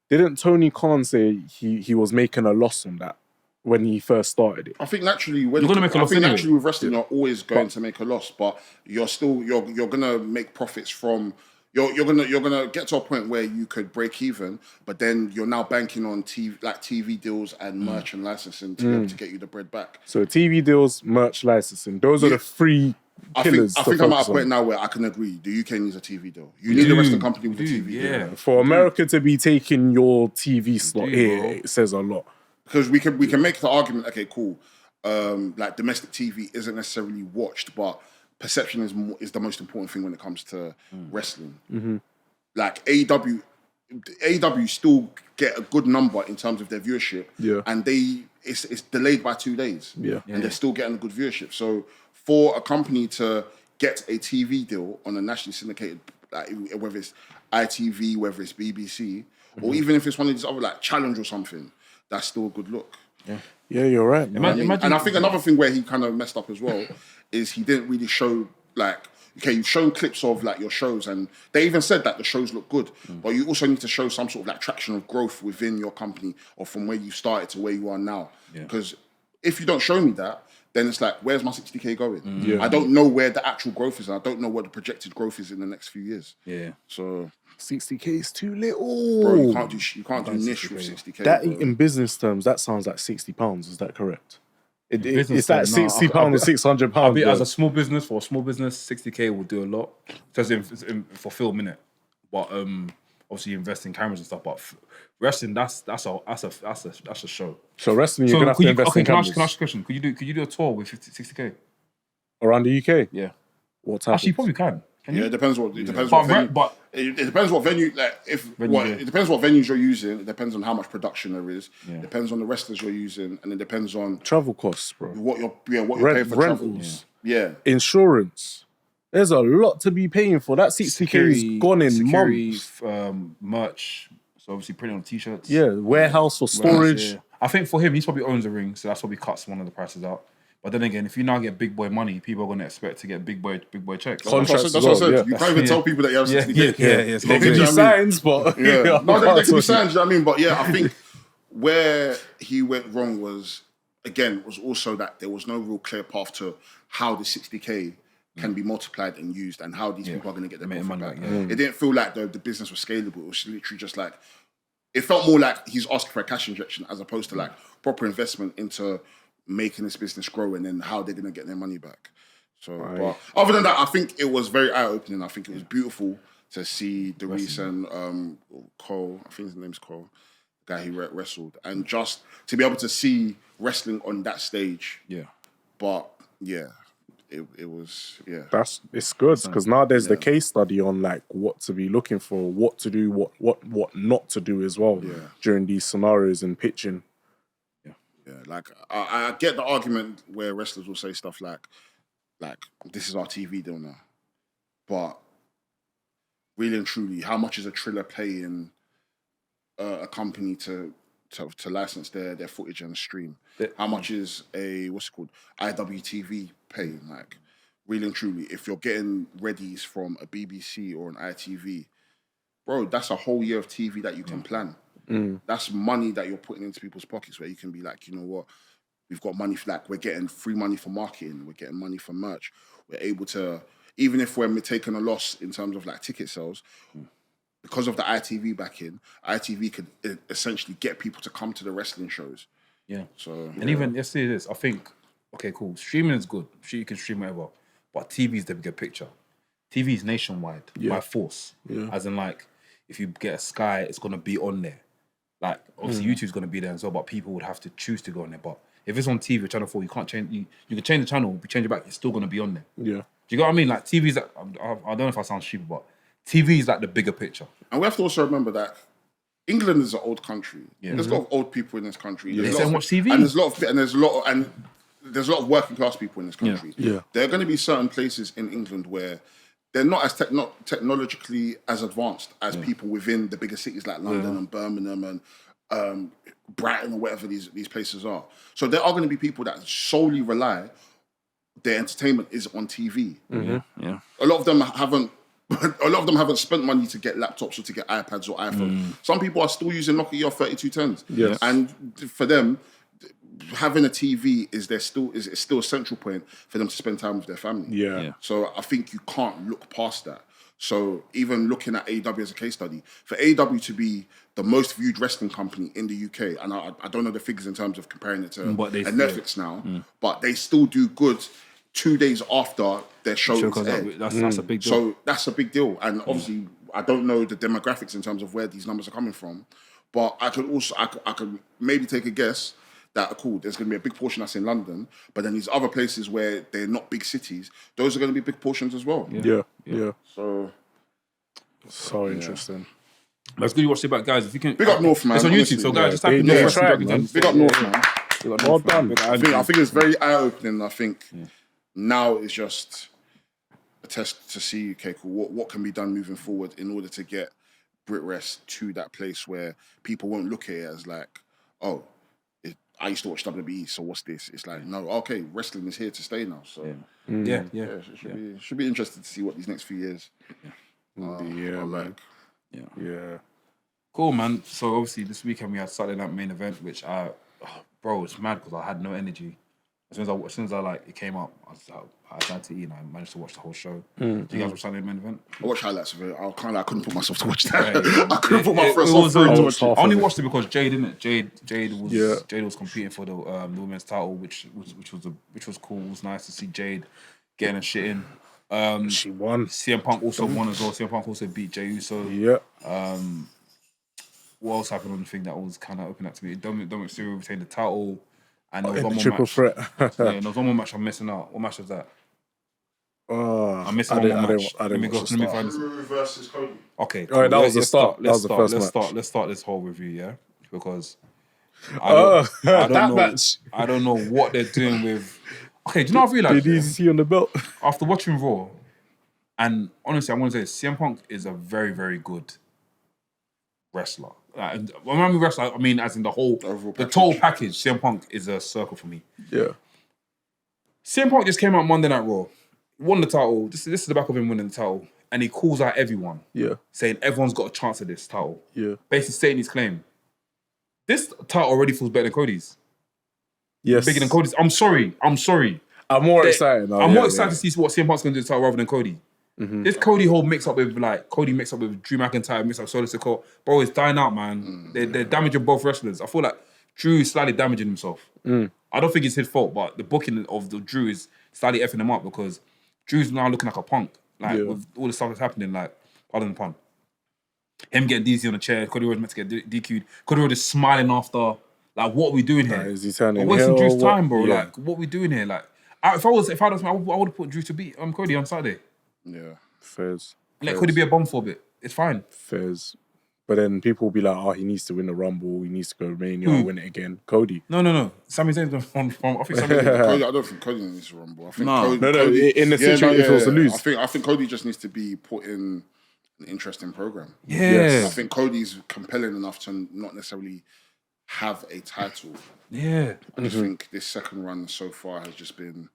didn't Tony Khan say he was making a loss on that when he first started it? I think naturally, with wrestling, you're always going to make a loss, but you're gonna make profits from. You're gonna get to a point where you could break even, but then you're now banking on TV deals and merch and licensing to be able to get you the bread back. So TV deals, merch, licensing, those are the three pillars. I think I'm at a point now where I can agree. The UK needs a TV deal. You need a wrestling company with a TV deal. For America to be taking your TV slot here, it says a lot. Because we can make the argument. Okay, cool. Like domestic TV isn't necessarily watched, but perception is the most important thing when it comes to wrestling. Like AEW still get a good number in terms of their viewership, and it's delayed by 2 days, and they're still getting a good viewership. So for a company to get a TV deal on a nationally syndicated, like, whether it's ITV, whether it's BBC, or even if it's one of these other like Challenge or something, that's still a good look. Yeah, you're right. And I think another thing where he kind of messed up as well is he didn't really show, like, okay, you've shown clips of like your shows, and they even said that the shows look good, but you also need to show some sort of like traction of growth within your company or from where you started to where you are now. Because if you don't show me that, then it's like, where's my 60K going? I don't know where the actual growth is, and I don't know what the projected growth is in the next few years. So 60K is too little. bro, you can't do niche with 60K. That bro. in business terms, that sounds like £60. Is that correct? Business It's like terms, no, £60 or £600. I mean, bro. as a small business, 60K will do a lot. Just for film, innit? But obviously you invest in cameras and stuff. But wrestling, that's a show. So wrestling, you're gonna have to invest in cameras. Can I ask you a question? Could you do a tour with 60K? Around the UK? Yeah. What type? Actually, you probably can. Yeah, it depends what venue. It depends what venue. Like it depends what venues you're using. It depends on how much production there is. It depends on the wrestlers you're using, and it depends on travel costs, bro. What you're paying for rentals. Yeah. Insurance. There's a lot to be paying for. That 60K is gone in months. Merch. So obviously printing on t-shirts. Yeah, warehouse for storage. I think for him, he probably owns a ring, so that's probably cuts one of the prices out. But then again, if you now get big boy money, people are going to expect to get big boy checks. That's what I said. You can't even tell people that you have 60K. They give you signs, but no, they give you signs. You know what I mean? But yeah, I think where he went wrong was also that there was no real clear path to how the 60K can be multiplied and used, and how these people are going to get their money back. It didn't feel like the business was scalable. It was literally just like, it felt more like he's asking for a cash injection as opposed to like proper investment into making this business grow and then how they're going to get their money back. So, but other than that, I think it was very eye-opening. I think it was beautiful to see the recent Cole, I think his name's Cole, the guy who wrestled, and just to be able to see wrestling on that stage. Yeah. But yeah, it was, yeah. It's good, because now there's the case study on like what to be looking for, what to do, what not to do as well during these scenarios and pitching. Yeah, like I get the argument where wrestlers will say stuff like this is our TV deal now, but really and truly, how much is a Triller paying a company to license their footage and stream? How much is a IWTV paying? Like, really and truly, if you're getting readies from a BBC or an ITV, bro, that's a whole year of TV that you can plan. That's money that you're putting into people's pockets, where you can be like, you know what, we've got money for, like, we're getting free money for marketing, we're getting money for merch, we're able to, even if we're taking a loss in terms of like ticket sales, because of the ITV backing, ITV could essentially get people to come to the wrestling shows. Yeah. So and even let's say this, I think, okay, cool, streaming is good. Sure, you can stream whatever, but TV is the bigger picture. TV is nationwide by force. As in, like, if you get a Sky, it's gonna be on there. Like, obviously YouTube's going to be there as well, but people would have to choose to go on there. But if it's on TV, Channel 4, you can't change. You can change the channel, you change it back, it's still going to be on there. Yeah. Do you get what I mean? Like, TV's like, I don't know if I sound stupid, but TV is like the bigger picture. And we have to also remember that England is an old country. Yeah. There's a lot of old people in this country. They don't watch TV. And there's a lot of working class people in this country. Yeah. There are going to be certain places in England where they're not as technologically as advanced as people within the bigger cities like London and Birmingham and Brighton or whatever these places are. So there are going to be people that solely rely, their entertainment is on TV. Yeah. A lot of them haven't spent money to get laptops or to get iPads or iPhones. Some people are still using Nokia 3210s. Yes. And for them, having a TV is still a central point for them to spend time with their family. Yeah. So I think you can't look past that. So even looking at AEW as a case study, for AEW to be the most viewed wrestling company in the UK, and I don't know the figures in terms of comparing it to Netflix now, but they still do good 2 days after their show is aired. That's a big deal. So that's a big deal. And obviously, I don't know the demographics in terms of where these numbers are coming from, but I could maybe take a guess that, cool, there's going to be a big portion that's in London, but then these other places where they're not big cities, those are going to be big portions as well. Yeah. So interesting. That's good you watched it back, guys. If you can, big up North, man. It's on honestly. YouTube, so guys, just type in North. Big up North, man. Well done. I think it's very eye-opening. I think now it's just a test to see, okay, cool, what can be done moving forward in order to get BritWres to that place where people won't look at it as like, oh, I used to watch WWE, so what's this? It's like, no, okay, wrestling is here to stay now. So it should be interesting to see what these next few years are like. Yeah. Cool, man. So obviously this weekend we had Saturday Night Main Event, which bro, it's mad because I had no energy. As soon as it came up, I tried to eat and I managed to watch the whole show. Did you guys watch Saturday Night Main Event? I watched highlights of it. I couldn't put myself to watch that. I couldn't put myself to watch it. I only watched it because Jade, didn't it? Jade was competing for the women's title, which was cool. It was nice to see Jade getting her shit in. She won. CM Punk also won as well. CM Punk also beat JAE EAUX. Yeah. What else happened on the thing that was kind of open up to me? Dominic Mysterio retained the title. And there was in one the more triple threat. there was one more match I'm missing out. What match was that? I'm missing I one more didn't match. watch Let me the find this. Drew versus Cody. Okay, All right, that was the start. That was the first match. Let's start this whole review, yeah? Because match. I don't know what they're doing with... Okay, do you know what I've realised? Did you see on the belt? After watching Raw, and honestly, I want to say CM Punk is a very, very good wrestler. When I mean wrestler, I mean as in the total package. CM Punk is a circle for me. Yeah. CM Punk just came out Monday Night Raw, won the title. This is the back of him winning the title, and he calls out everyone. Yeah. Saying everyone's got a chance at this title. Yeah. Basically stating his claim. This title already feels better than Cody's. Yes. Bigger than Cody's. I'm sorry. I'm more excited now. I'm more excited to see what CM Punk's going to do to the title rather than Cody. Mm-hmm. This Cody whole mix up with Cody mix up with Drew McIntyre, mix up Solo Sikoa, bro, it's dying out, man. They're damaging both wrestlers. I feel like Drew is slightly damaging himself. I don't think it's his fault, but the booking of the Drew is slightly effing him up because Drew's now looking like a punk. With all the stuff that's happening, pardon the pun. Him getting DZ on the chair, Cody Rhodes meant to get DQ'd, Cody Rhodes is smiling after. What are we doing here? Is he turning We're wasting Drew's time, bro. Yeah. What are we doing here? I would have put Drew to beat Cody on Saturday. Yeah. Fairs. Let Cody be a bum for a bit. It's fine. Fairs. But then people will be like, he needs to win the Rumble. He needs to go Mania and win it again. Cody. No. Sami Zayn's from I think Sami Cody, I don't think Cody needs to Rumble. I think Cody, in the situation, if he was to lose. I think Cody just needs to be put in an interesting program. Yeah. Yes. I think Cody's compelling enough to not necessarily have a title. Yeah. I just think this second run so far has just been,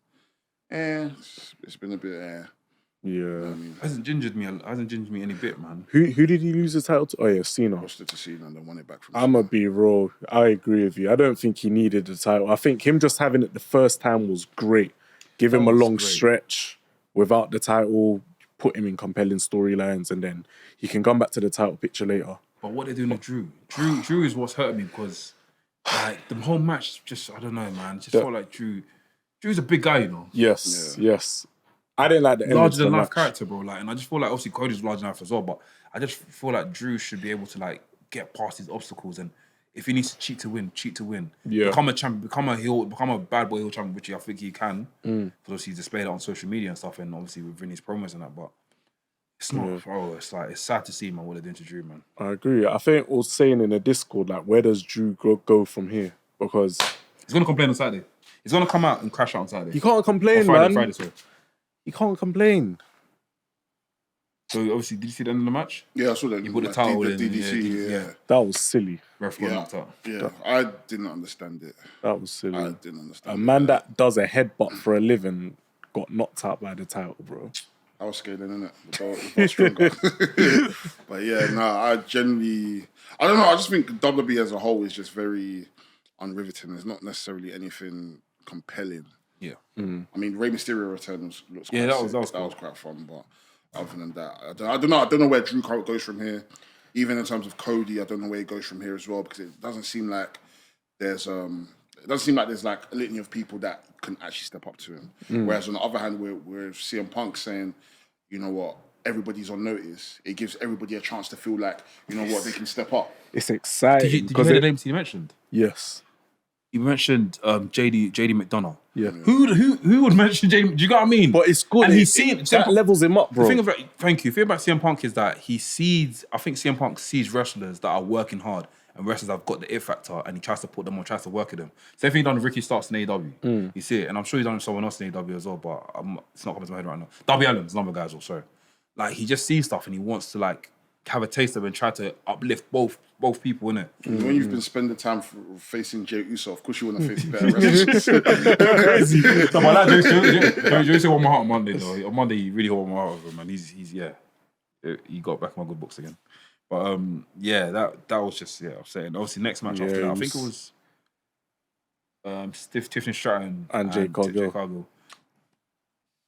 it's been a bit, Yeah, hasn't gingered me any bit, man. Who did he lose the title to? Oh yeah, Cena. Lost it to Cena and then won it back from. I'ma be raw. I agree with you. I don't think he needed the title. I think him just having it the first time was great. Give him a long stretch without the title, put him in compelling storylines, and then he can come back to the title picture later. But what they're doing with Drew is what's hurting me because the whole match just I don't know, man. Just felt like Drew's a big guy, you know. Yes. I didn't like the larger than life character, bro. And I just feel like obviously Cody's larger than life as well, but I just feel like Drew should be able to get past these obstacles, and if he needs to cheat to win. Yeah. Become a champion, become a bad boy heel champion, which I think he can. Because obviously he's displayed it on social media and stuff, and obviously within his promos and that. But it's not, bro. It's it's sad to see, man, what they're doing to Drew, man. I agree. I think we was saying in the Discord, where does Drew go from here? Because he's gonna complain on Saturday. He's gonna come out and crash out on Saturday. He can't complain, Friday, sorry. You can't complain. So obviously, did you see the end of the match? Yeah, I saw that. He put the title in. DDT, yeah. That was silly. Ref got knocked out. Yeah, I didn't understand it. That was silly. I didn't understand it. A man that does a headbutt for a living got knocked out by the title, bro. I was scared, innit? The bar stronger. But yeah, I don't know. I just think WWE as a whole is just very unriveting. There's not necessarily anything compelling. Yeah. I mean, Rey Mysterio return looks quite that was quite fun, but other than that, I don't know where Drew goes from here. Even in terms of Cody, I don't know where he goes from here as well, because it doesn't seem like there's a litany of people that can actually step up to him. Whereas on the other hand, we're CM Punk saying, you know what, everybody's on notice. It gives everybody a chance to feel like, you know what, they can step up. It's exciting. Did you hear the names he mentioned? Yes. You mentioned JD McDonough. Yeah. Who would mention JD? Do you know what I mean? But it's good. And he's seen that levels him up, bro. The thing about CM Punk is that I think CM Punk sees wrestlers that are working hard and wrestlers that have got the it factor, and he tries to put them on, tries to work with them. Same thing he done with Ricky Starks in AEW. You see it, and I'm sure he's done with someone else in AEW as well, but it's not coming to my head right now. Darby Allin's another guy as well, sorry. He just sees stuff and he wants to have a taste of and try to uplift both people, innit? When you've been spending time facing JAE EAUX, of course you want to face better wrestlers. Crazy. So, but that JAE won my heart on Monday, though. On Monday, he really won my heart over him, man. He's he got back in my good books again. But yeah, that was just upsetting. Obviously, next match after that, I think it was Tiffany Stratton and Jade Cargill.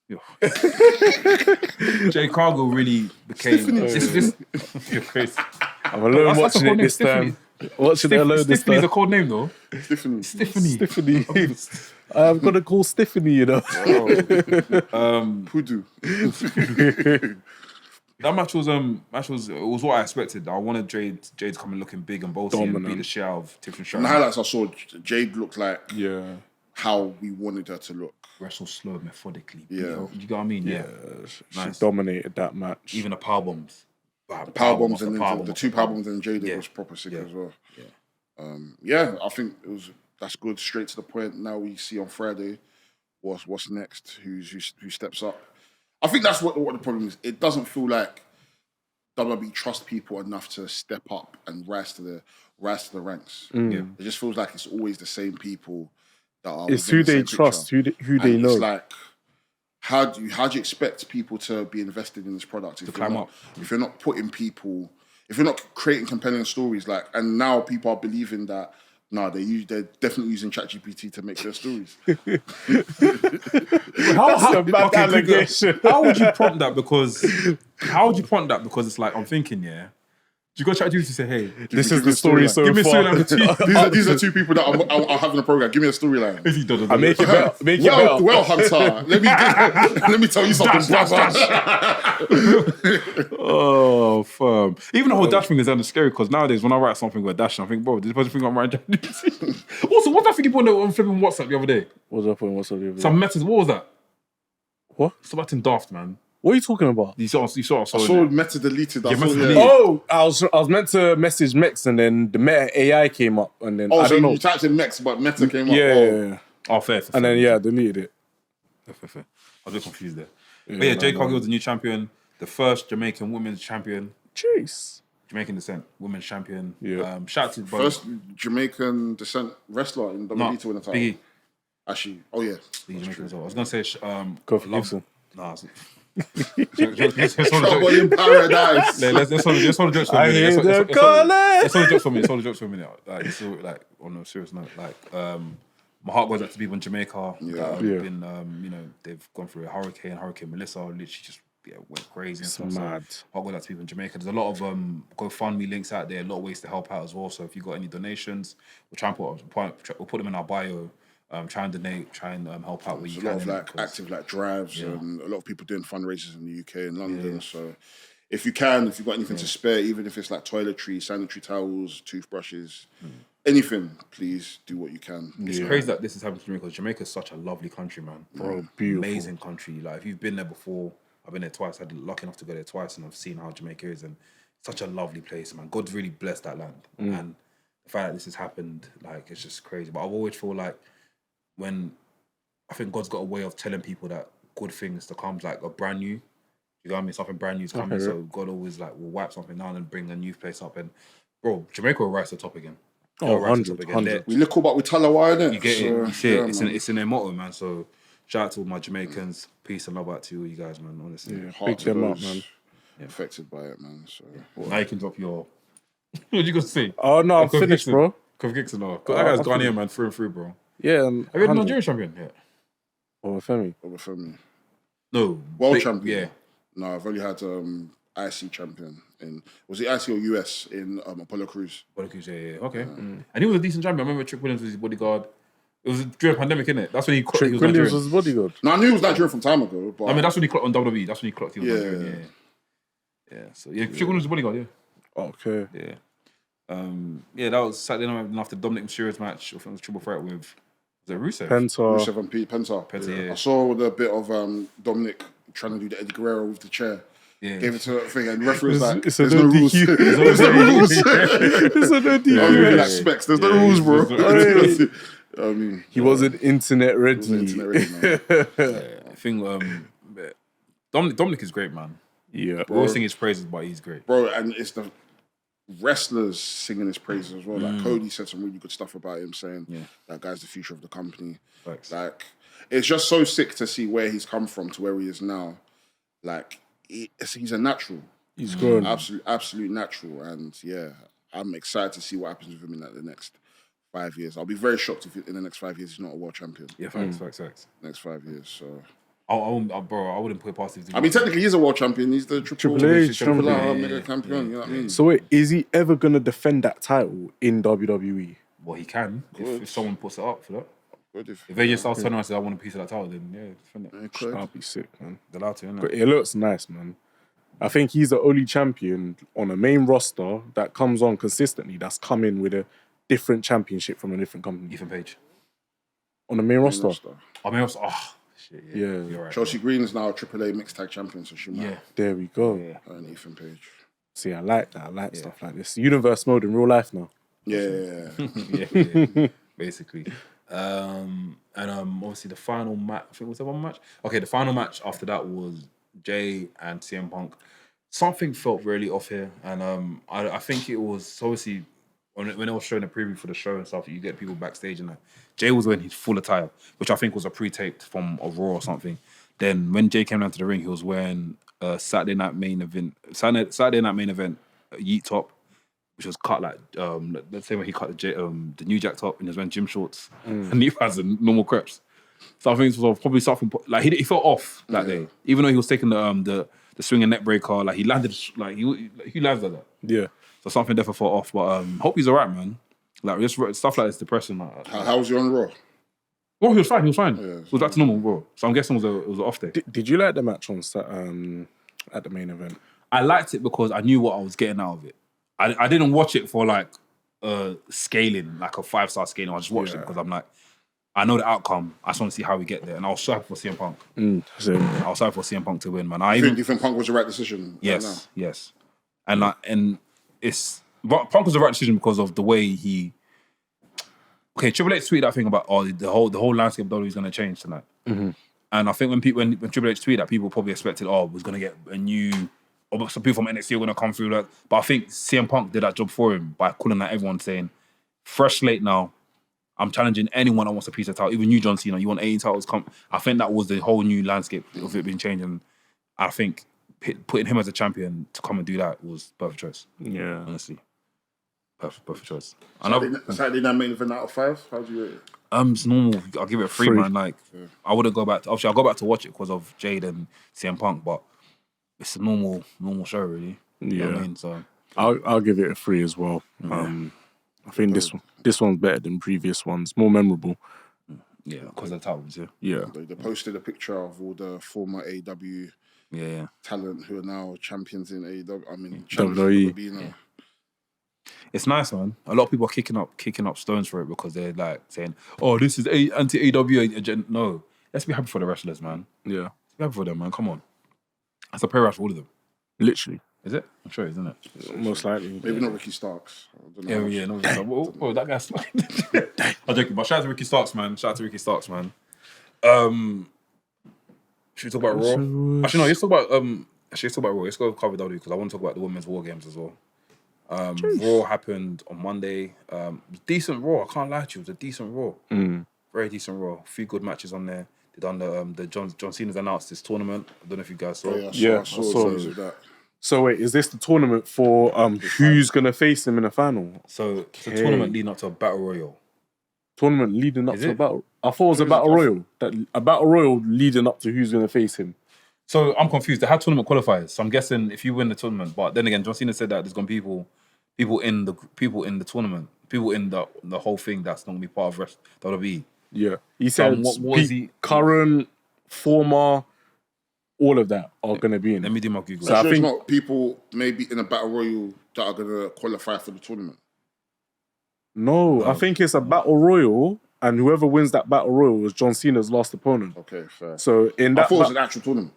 Yo. Jade Cargill really became this. You're crazy. I'm alone watching it this time. Watching it alone this time. Tiffany's a cold name though. Tiffany. I'm gonna call Tiffany, you know. Pudu. That match was what I expected. I wanted Jade to come in looking big and bossy and beat the shit out of Tiffany From the highlights I saw, Jade looked like how we wanted her to look. Wrestle slow, methodically. Yeah. You got what I mean? Yeah. She dominated that match. Even the power bombs. The power bombs and the two power bombs and Jade was proper sick as well. I think that's good. Straight to the point. Now we see on Friday what's next, who steps up. I think that's what the problem is. It doesn't feel like WWE trust people enough to step up and rise to the ranks. It just feels like it's always the same people that are. It's who they trust, who they know. It's like, how do you expect people to be invested in this product if you're not putting people, if you're not creating compelling stories, like, and now people are believing that. No, they're definitely using ChatGPT to make their stories. How would you prompt that? Because it's like, I'm thinking, do you go ChatGPT to say, hey, this is the story so far. Give me a storyline. These are two people that are having a program. Give me a storyline. I make it better. Well, Hunter, let me tell you something, brother. Oh, firm. Even the whole dash thing is kind of scary because nowadays when I write something with a dash, I think, bro, this person think I'm writing ChatGPT. Also, what's that thing you put on flipping WhatsApp the other day? What was I putting WhatsApp the other day? Some message. What was that? What? Something daft, man. What are you talking about? You saw I saw Meta deleted. Oh, I was meant to message Mekz and then the Meta AI came up and then I don't know. You typed in Mekz, but Meta came up. Yeah. Oh, fair. And then deleted it. Fair. I was a bit confused there. But Jade Cargill was the new champion, the first Jamaican women's champion. Jeez. Jamaican descent women's champion. Yeah. Shout out to first Jamaican descent wrestler in WWE to win a title. Biggie. Actually, oh yeah. Jamaican as well. I was gonna say Kofi Kingston. Nah. Trouble in paradise. Let's hold the jokes for a minute. Let's hold the jokes for a minute. Like, so, like on a serious note, like my heart goes out to people in Jamaica that have been, they've gone through a Hurricane Melissa, literally just went crazy and stuff. Mad. So heart goes out to people in Jamaica. There's a lot of GoFundMe links out there, a lot of ways to help out as well. So if you got any donations, we'll try and put them in our bio. Try and donate, try and help out where you can. There's a lot of active drives and a lot of people doing fundraisers in the UK and London. Yeah. So if you've got anything to spare, even if it's like toiletries, sanitary towels, toothbrushes, anything, please do what you can. It's crazy that this is happening to Jamaica because Jamaica is such a lovely country, man. Bro, beautiful. Amazing country. Like if you've been there before, I've been there twice. I've been lucky enough to go there twice and I've seen how Jamaica is and such a lovely place, man. God's really blessed that land. And the fact that this has happened, like, it's just crazy. But I've always feel like when I think God's got a way of telling people that good things to come, like a brand new, you know what I mean? Something brand new is coming. So God always will wipe something down and bring a new place up. And bro, Jamaica will rise to the top again. Oh, 100. We look about with Talawa, innit? You get it. You see it. It's in their motto, man. So shout out to all my Jamaicans. Peace and love out to all you guys, man. Honestly, big them up, man. Affected by it, man. So now you can drop your. What you gonna say? Oh no, I'm finished, bro. Kofi Kingston, no. That guy's Ghanaian, man, through and through, bro. Yeah. Have you had a Nigerian champion? Yeah. Over Femi. No. World champion. Yeah. No, I've only had IC champion was it IC or US in Apollo Crews? Apollo Crews, yeah. Okay. And he was a decent champion. I remember Trick Williams was his bodyguard. It was during the pandemic, innit? That's when he clocked. Trick Williams was his bodyguard. No, I knew he was Nigerian from time ago. But I mean, that's when he clocked on WWE. That's when he clocked he was Nigerian. Yeah. So Trick Williams was his bodyguard. Yeah. Okay. Yeah. That was Saturday night after Dominic Mysterio's match. I think it was triple threat with Rusev. Rusev and Penta. Yeah. I saw the bit of Dominic trying to do the Eddie Guerrero with the chair. Yeah. Gave it to the thing, and the referee was like, "There's no rules. There's no rules. There's no DQ. Like specs. There's no rules, bro." I mean, he wasn't internet ready. Man. I think Dominic is great, man. Yeah. We all sing his praises, but he's great. Bro, and it's the wrestlers singing his praises as well. Like Cody said some really good stuff about him, saying that guy's the future of the company. Thanks. Like, it's just so sick to see where he's come from to where he is now. Like, he's a natural. He's grown. Absolute natural. And yeah, I'm excited to see what happens with him in the next 5 years. I'll be very shocked if in the next 5 years he's not a world champion. Yeah, facts. Next 5 years, so... Bro, I wouldn't put it past him. I mean, technically, he's a world champion. He's the Triple H mega champion. You know what I mean? So wait, is he ever gonna defend that title in WWE? Well, he can if someone puts it up for that. Good If they just start turning around and say, I want a piece of that title, then yeah, defend it. That'd be sick, man. They're allowed to, innit? But it looks nice, man. I think he's the only champion on a main roster that comes on consistently that's come in with a different championship from a different company. Ethan Page. On the main roster. I mean, shit, yeah. You're right. Chelsea Green is now a AAA mixed tag champion, so she might. Yeah. There we go. Yeah. And Ethan Page. See, I like that. I like stuff like this. Universe mode in real life now. Yeah. yeah. Basically. Obviously the final match, I think was there one match? Okay, the final match after that was Jay and CM Punk. Something felt really off here, and I think it was obviously when it was showing a preview for the show and stuff, you get people backstage and that. Jay was wearing his full attire, which I think was a pre-taped from a Raw or something. Then when Jay came down to the ring, he was wearing a Saturday night main event Yeet top, which was cut like let's say when he cut the New Jack top, and he was wearing gym shorts and he has the normal crepes. So I think it was probably something like he felt off that day, even though he was taking the swinging neck breaker. Like he landed like he landed that. Yeah. So something definitely felt off, but hope he's alright, man. Like just stuff like this depression. Like, how was he on Raw? Well, he was fine. Yeah, it was back to normal, bro. So I'm guessing it was an off day. Did you like the match on at the main event? I liked it because I knew what I was getting out of it. I didn't watch it for like scaling, like a 5-star scaling. I just watched it because I'm like, I know the outcome. I just want to see how we get there. And I was so happy for CM Punk. I was happy for CM Punk to win, man. Do you think Punk was the right decision? Yes, yes. And Punk was the right decision because of the way he. Okay, Triple H tweeted that thing about the whole landscape of WWE is going to change tonight. Mm-hmm. And I think when Triple H tweeted that, people probably expected, was going to get a new, or some people from NXT are going to come through. Like, but I think CM Punk did that job for him by calling out everyone, saying, fresh slate now. I'm challenging anyone that wants a piece of title, even you, John Cena. You want 18 titles? Come. I think that was the whole new landscape of it being changed. And I think putting him as a champion to come and do that was perfect choice. Yeah, honestly. Perfect choice. Saturday night main event out of 5? How do you rate it? It's normal. I'll give it a 3, man. Like, I wouldn't go back. Obviously, I'll go back to watch it because of Jade and CM Punk, but it's a normal show, really. You know what I mean? So I'll give it a 3 as well. I think this one's better than previous ones, more memorable. Yeah, because of the titles. Yeah. They posted a picture of all the former AEW talent who are now champions in AEW. I mean, WWE. It's nice, man. A lot of people are kicking up stones for it because they're like saying, this is anti-AEW. No, let's be happy for the wrestlers, man. Yeah. Let's be happy for them, man. Come on. That's a prayer rush for all of them. Literally. Is it? I'm sure it is, isn't it? Most likely. Maybe not Ricky Starks. No. That guy's I'm joking, but shout out to Ricky Starks, man. Shout should we talk about Raw? Actually, no, let's talk about Raw. Let's go cover W because I want to talk about the women's war games as well. Raw happened on Monday. Decent Raw. I can't lie to you. It was a decent Raw. Very decent Raw. A few good matches on there. They done the John Cena's announced this tournament. I don't know if you guys saw. I saw that. So wait, is this the tournament for who's gonna face him in the final? So it's a tournament leading up to a battle royal. Tournament leading up to a battle. I thought it was a battle royal. A battle royal leading up to who's gonna face him. So I'm confused. They had tournament qualifiers. So I'm guessing if you win the tournament, but then again, John Cena said that there's gonna be people in the tournament, people in the whole thing that's not gonna be part of WWE. Yeah, he said what is he current, former, all of that are gonna be in. Let me do my Google. So I think it's not people maybe in a battle royal that are gonna qualify for the tournament. No, I think it's a battle royal, and whoever wins that battle royal is John Cena's last opponent. Okay, fair. So in that, I thought it was an actual tournament.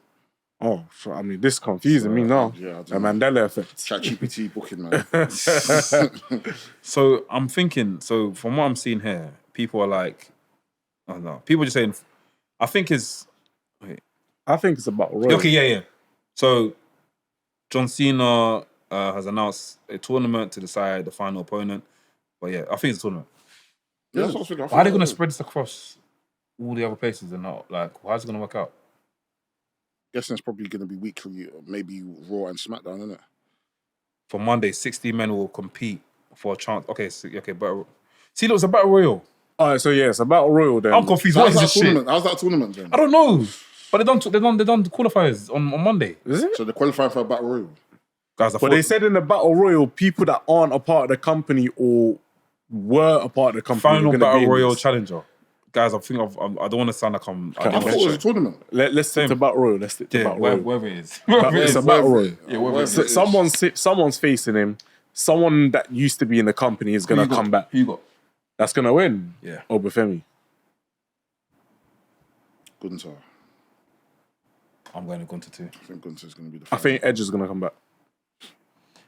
Oh, so, I mean, this is confusing me now. Yeah, a Mandela effect. ChatGPT booking, man. So I'm thinking. So from what I'm seeing here, people are like, I don't know. People are just saying. I think it's a battle royal. Okay, yeah. So John Cena has announced a tournament to decide the final opponent. But yeah, I think it's a tournament. Yeah, that's what I was thinking. How are they going to spread this across all the other places and not? Like, how's it going to work out? Guessing it's probably going to be weekly, maybe Raw and Smackdown, isn't it? For Monday, 60 men will compete for a chance. Okay, but see, look, it's a battle royal. All right, so yeah, it's a battle royal then. I'm confused. What is this shit? How's that tournament then? I don't know. But they done the qualifiers on Monday. Is it? So they're qualifying for a battle royal. Guys, But they said in the battle royal, people that aren't a part of the company or were a part of the company final are gonna battle be in royal this. challenger. Guys, I don't want to sound like I'm. I thought it was a tournament. Let's stick to battle royal. Let's stick to battle royal. Wherever it is. It's a battle royal. Yeah, wherever it So is. someone's facing him. Someone that used to be in the company is gonna come back. Who you got? That's gonna win. Yeah. Obafemi. Gunther. I'm going to Gunther too. I think Gunther's going to be the I think Edge is gonna come back.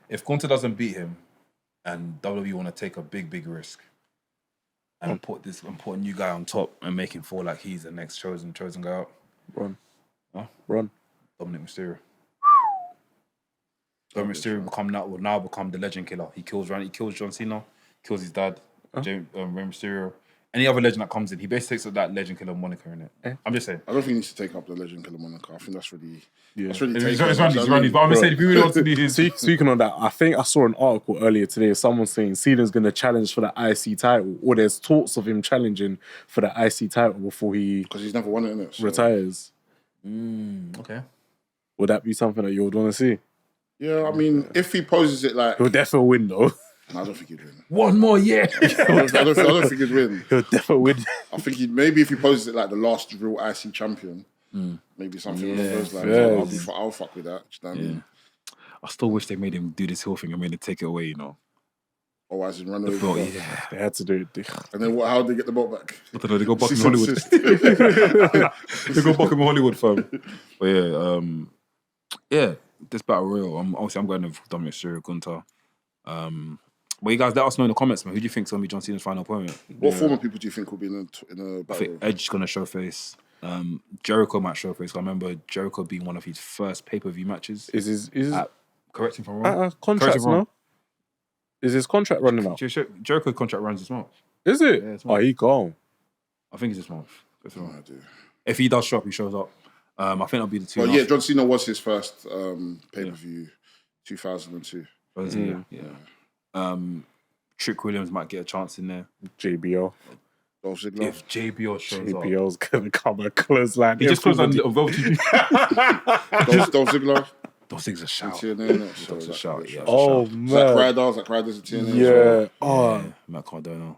If Gunther doesn't beat him, and WWE want to take a big risk, and put a new guy on top and make him feel like he's the next chosen guy out. Run. Huh? Run. Dominic Mysterio. Dominic Mysterio will now become the legend killer. He kills John Cena, kills his dad, Rey Mysterio. Any other legend that comes in, he basically takes up that legend killer moniker in it. I'm just saying. I don't think he needs to take up the legend killer moniker. I think that's really... Yeah. That's really It's Randy, but I'm just saying, if you really want to be his... Speaking on that, I think I saw an article earlier today. Someone saying Cena's going to challenge for the IC title, or there's talks of him challenging for the IC title before he because he's never won it, innit? So. retires. Okay. Would that be something that you would want to see? Yeah, I mean, if he poses it like... He'll definitely win, though. No, I don't think he'd win. One more year. I don't think he'd win. He'll definitely win. I think maybe if he poses it like the last real IC champion, maybe something along those lines. Yeah. I'll fuck with that. Do you know what I mean? I still wish they made him do this whole thing and made him take it away, you know. Or as in run away. Belt, with the yeah. They had to do it. And then how did they get the belt back? I don't know, they go back in Cease and Hollywood. desist. They go back in Hollywood, fam. But yeah, this battle royal. Obviously, I'm going with Dominic Mysterio, Gunther. But you guys let us know in the comments, man. Who do you think is going to be John Cena's final opponent? What former people do you think will be in a I battle? think Edge's going to show face. Jericho might show face. I remember Jericho being one of his first pay-per-view matches. Is his Correct me if I'm wrong. contract, Correct me if I'm wrong. no? Is his contract running out? Jericho's contract runs this month. Is it? Yeah, it's month. He gone. I think it's this month. No idea. If he does show up, he shows up. I think that'll be the two. Well, yeah, John Cena was his first pay-per-view, 2002. Yeah. Trick Williams might get a chance in there. JBL. Dolph Ziggler. If JBL shows up. JBL's going to come a clothesline. He just closed on a Velvet Dolph Ziggler. Those things are shout. TNA, Those are shout, yeah. Oh, Zack man. Ryder's a TNA. Yeah. Oh, Matt Cardona.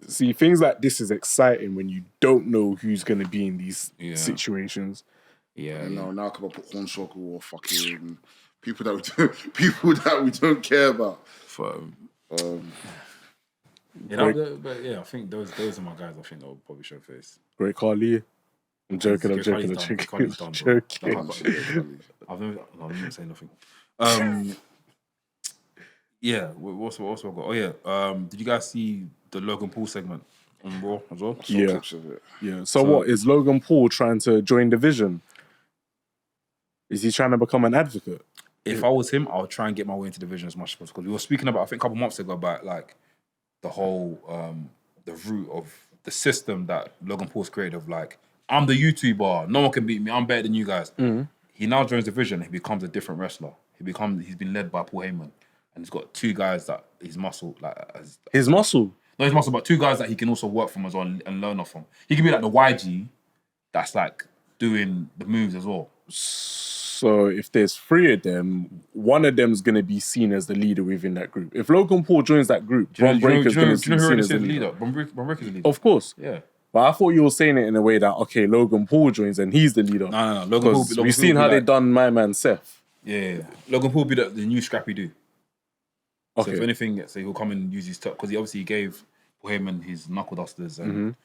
See, things like this is exciting when you don't know who's going to be in these situations. Yeah. Now come up with Hornswoggle or fucking people that we don't care about. I think those are my guys. I think they'll probably show face. Great Carly. I'm joking. Carly's done, bro. I've never saying nothing. Yeah. What's I got? Oh yeah. Did you guys see the Logan Paul segment on Raw as well? Yeah. Clips of it. Yeah. So what is Logan Paul trying to join Division? Is he trying to become an advocate? If I was him, I would try and get my way into Division as much as possible. Because we were speaking about, I think a couple months ago, about like the whole the root of the system that Logan Paul's created of like, I'm the YouTuber, no one can beat me, I'm better than you guys. He now joins Division, he becomes a different wrestler. He's been led by Paul Heyman, and he's got two guys that he's muscle His muscle. Not his muscle, but two guys that he can also work from as well and learn off from. He can be like the YG that's like doing the moves as well. So if there's three of them, one of them's going to be seen as the leader within that group. If Logan Paul joins that group, Bron Breakker's going to be seen as the leader. Bron Breakker's the leader. Of course. Yeah. But I thought you were saying it in a way that, okay, Logan Paul joins and he's the leader. No. Because we've seen how they done my man Seth. Yeah. Logan Paul be the new Scrappy Doo. Okay. So if anything, say he'll come and use his top, because he gave Paul Heyman his knuckle dusters, and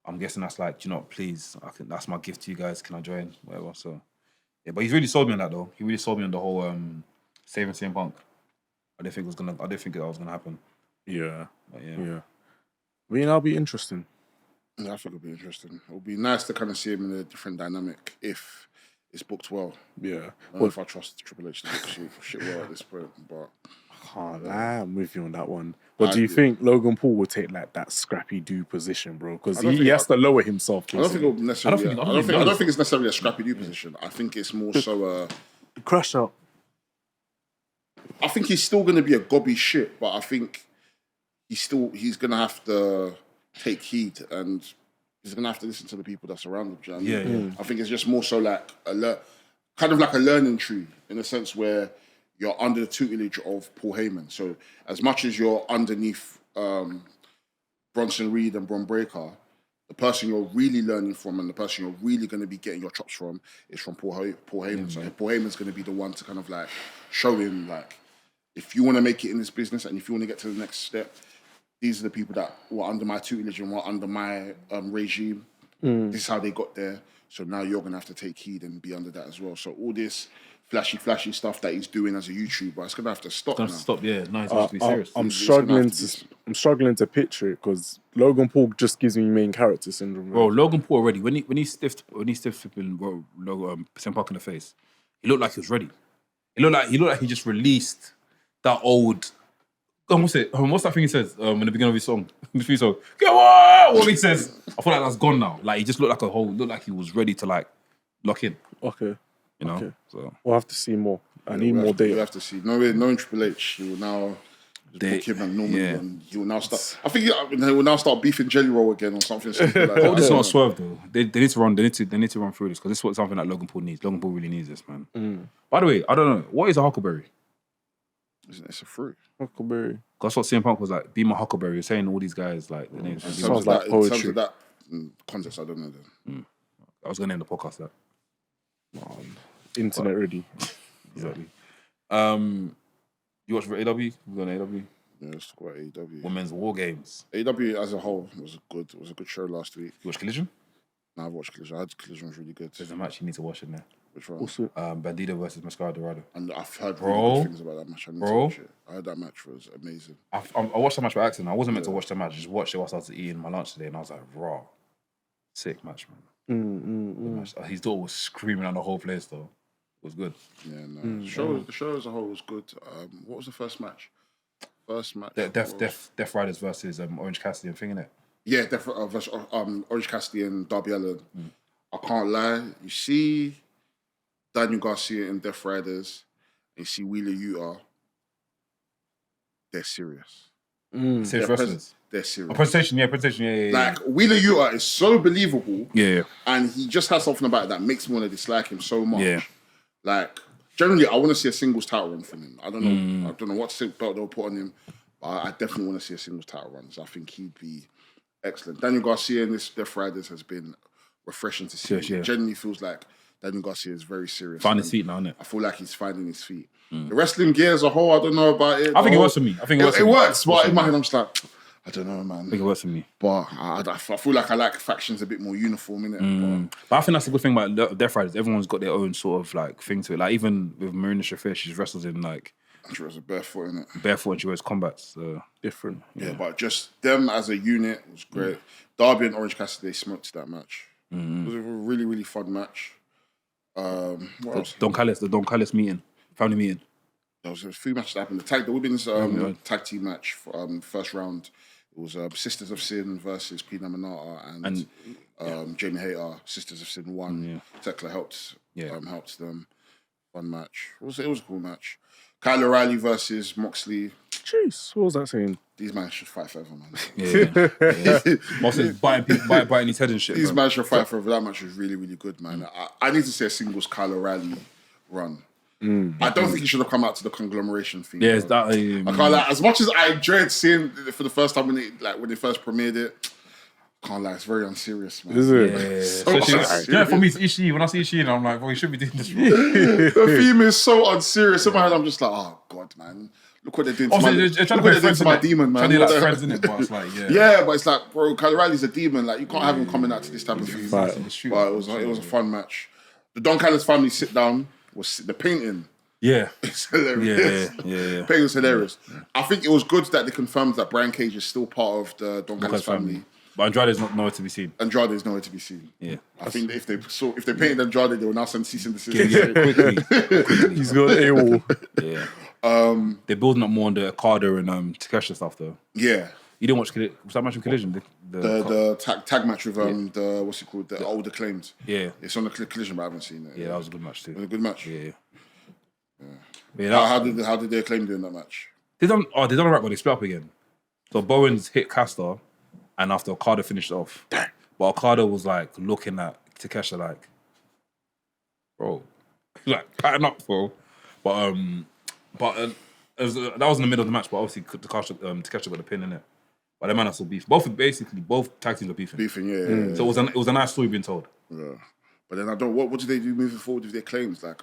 I'm guessing that's like, please, that's my gift to you guys. Can I join? Whatever. So yeah, but he's really sold me on that though. He really sold me on the whole saving CM Punk. I didn't think that was gonna happen. Yeah. But yeah. I mean, that'll be interesting. Yeah, I think it'll be interesting. It'll be nice to kind of see him in a different dynamic if it's booked well. Yeah. I don't know if I trust Triple H to book shit well at this point, but can't lie, I'm with you on that one. But do you think Logan Paul would take like that scrappy do position, bro? Because he has to lower himself. I don't think it'll necessarily. I don't think it's necessarily a scrappy do position. I think it's more so crush up. I think he's still going to be a gobby shit, but I think he's going to have to take heed and he's going to have to listen to the people that's around him. Do you know what I mean? I think it's just more so like kind of like a learning tree in a sense where you're under the tutelage of Paul Heyman. So as much as you're underneath Bronson Reed and Bron Breakker, the person you're really learning from and the person you're really going to be getting your chops from is from Paul Heyman. So Paul Heyman's going to be the one to kind of like show him like, if you want to make it in this business and if you want to get to the next step, these are the people that were under my tutelage and were under my regime. This is how they got there. So now you're going to have to take heed and be under that as well. So all this flashy stuff that he's doing as a YouTuber, it's going to have to stop now. Stop, yeah. No, it's supposed to be serious. I'm struggling to picture it because Logan Paul just gives me main character syndrome. Bro, Logan Paul already, when he stiffed flipping CM Punk in the face, he looked like he was ready. He looked like he just released that old... what's that thing he says in the beginning of his song? Go on! What he says. I feel like that's gone now. Like he just looked like he was ready to like lock in. Okay. You know? Okay. So we'll have to see more. I need more data. We'll have to see. Knowing Triple H, he will now book him and normally and he will now start. I think he will now start beefing Jelly Roll again or something like that. Oh, this is not a swerve though. They need to run. They need to run through this because this is something that Logan Paul needs. Logan Paul really needs this, man. By the way, I don't know what is a Huckleberry. It's a fruit. Huckleberry. That's what CM Punk was like. Be my Huckleberry. You're saying all these guys like the names. Sounds like poetry. In terms of that context, I don't know them. I was gonna name the podcast that. Internet ready. Exactly. You watch AEW? You on AEW? Yeah, let's talk about AEW. Women's War Games. AEW as a whole was a good show last week. You watch Collision? No, I've watched Collision. I heard Collision was really good. There's a match you need to watch in there. Which one? Also, Bandido versus Mascara Dorado. And I've heard really good things about that match. I need to watch it. I heard that match was amazing. I watched the match by accident. I wasn't meant to watch the match. I just watched it whilst I was eating my lunch today, and I was like, raw. Sick match, man. His daughter was screaming on the whole place, though. It was good. Yeah, no. The show as a whole was good. What was the first match? Death Riders versus Orange Cassidy and thing, innit? Yeah, versus Orange Cassidy and Darby Allin. I can't lie. You see Daniel Garcia and Death Riders, and you see Wheeler Utah. They're serious. Serious wrestlers. They're serious. Presentation, yeah. Like, Wheeler Utah is so believable. Yeah. And he just has something about it that makes me want to dislike him so much. Yeah. Like, generally, I want to see a singles title run from him. I don't know what belt they'll put on him, but I definitely want to see a singles title run. So I think he'd be excellent. Daniel Garcia in this Death Riders has been refreshing to see. It genuinely feels like Daniel Garcia is very serious. Finding his feet now, isn't it? I feel like he's finding his feet. The wrestling gear as a whole, I don't know about it. I think it works for me. It works, but in my head, I'm just like, I don't know, man. I think it works for me. But I feel like I like factions a bit more uniform, innit? But I think that's the good thing about Death Riders. Everyone's got their own sort of like thing to it. Like even with Marina Shafir, she wrestles in like... She was a barefoot, innit? Barefoot and she wears combats. So different. Yeah, but just them as a unit was great. Darby and Orange Cassidy, they smoked that match. It was a really, really fun match. What else? The Don Callis meeting. Family meeting. There was a few matches that happened. The women's tag team match, first round. It was Sisters of Sin versus Queen Aminata and Jamie Hayter. Sisters of Sin won. Yeah. Tekla helped them. Fun match. It was a cool match. Kyle O'Reilly versus Moxley. Jeez, what was that saying? These men should fight forever, man. Yeah. Moxley's biting his head and shit. These men should fight forever. That match was really, really good, man. I need to see a singles Kyle O'Reilly run. I don't think he should have come out to the conglomeration thing. Yeah, it's that. I can't lie. As much as I enjoyed seeing it for the first time when they first premiered it, I can't lie. It's very unserious, man. Is it? Yeah, for me, it's Ishii. When I see Ishii, I'm like, well, you should be doing this. The theme is so unserious. In my head, I'm just like, oh god, man. Look what they're doing to my demon, man. Trying to do like friends, innit? But it's like, yeah, but it's like, bro, Kyle O'Reilly's a demon. Like, you can't have him coming out to this type of thing. But it was a fun match. The Don Callis family sit down was the painting. Yeah. It's hilarious. Yeah. Painting was hilarious. I think it was good that they confirmed that Brian Cage is still part of the Don Callis family. But Andrade's not nowhere to be seen. Andrade is nowhere to be seen. Yeah. I think if they painted Andrade, they will now send cease and desist. Quickly. He's got AWOL. Yeah. They're building up more on the Okada and Takeshita stuff though. Yeah. You didn't watch Collision? Was that match in Collision? The tag match with the what's it called? The older claims. Yeah. It's on the Collision, but I haven't seen it. Yeah, that was a good match too. It was a good match. Yeah. How did they claim doing that match? They done a right when they split up again. So Bowens hit Caster, and after Okada finished off, but Okada was like looking at Takeshita like, bro, like pattern up, bro. But that was in the middle of the match. But obviously Takeshita got the pin in it. But the man are still beef. Both tag teams are beefing. Yeah. So it was a nice story being told. Yeah. But then what do they do moving forward with their claims? Like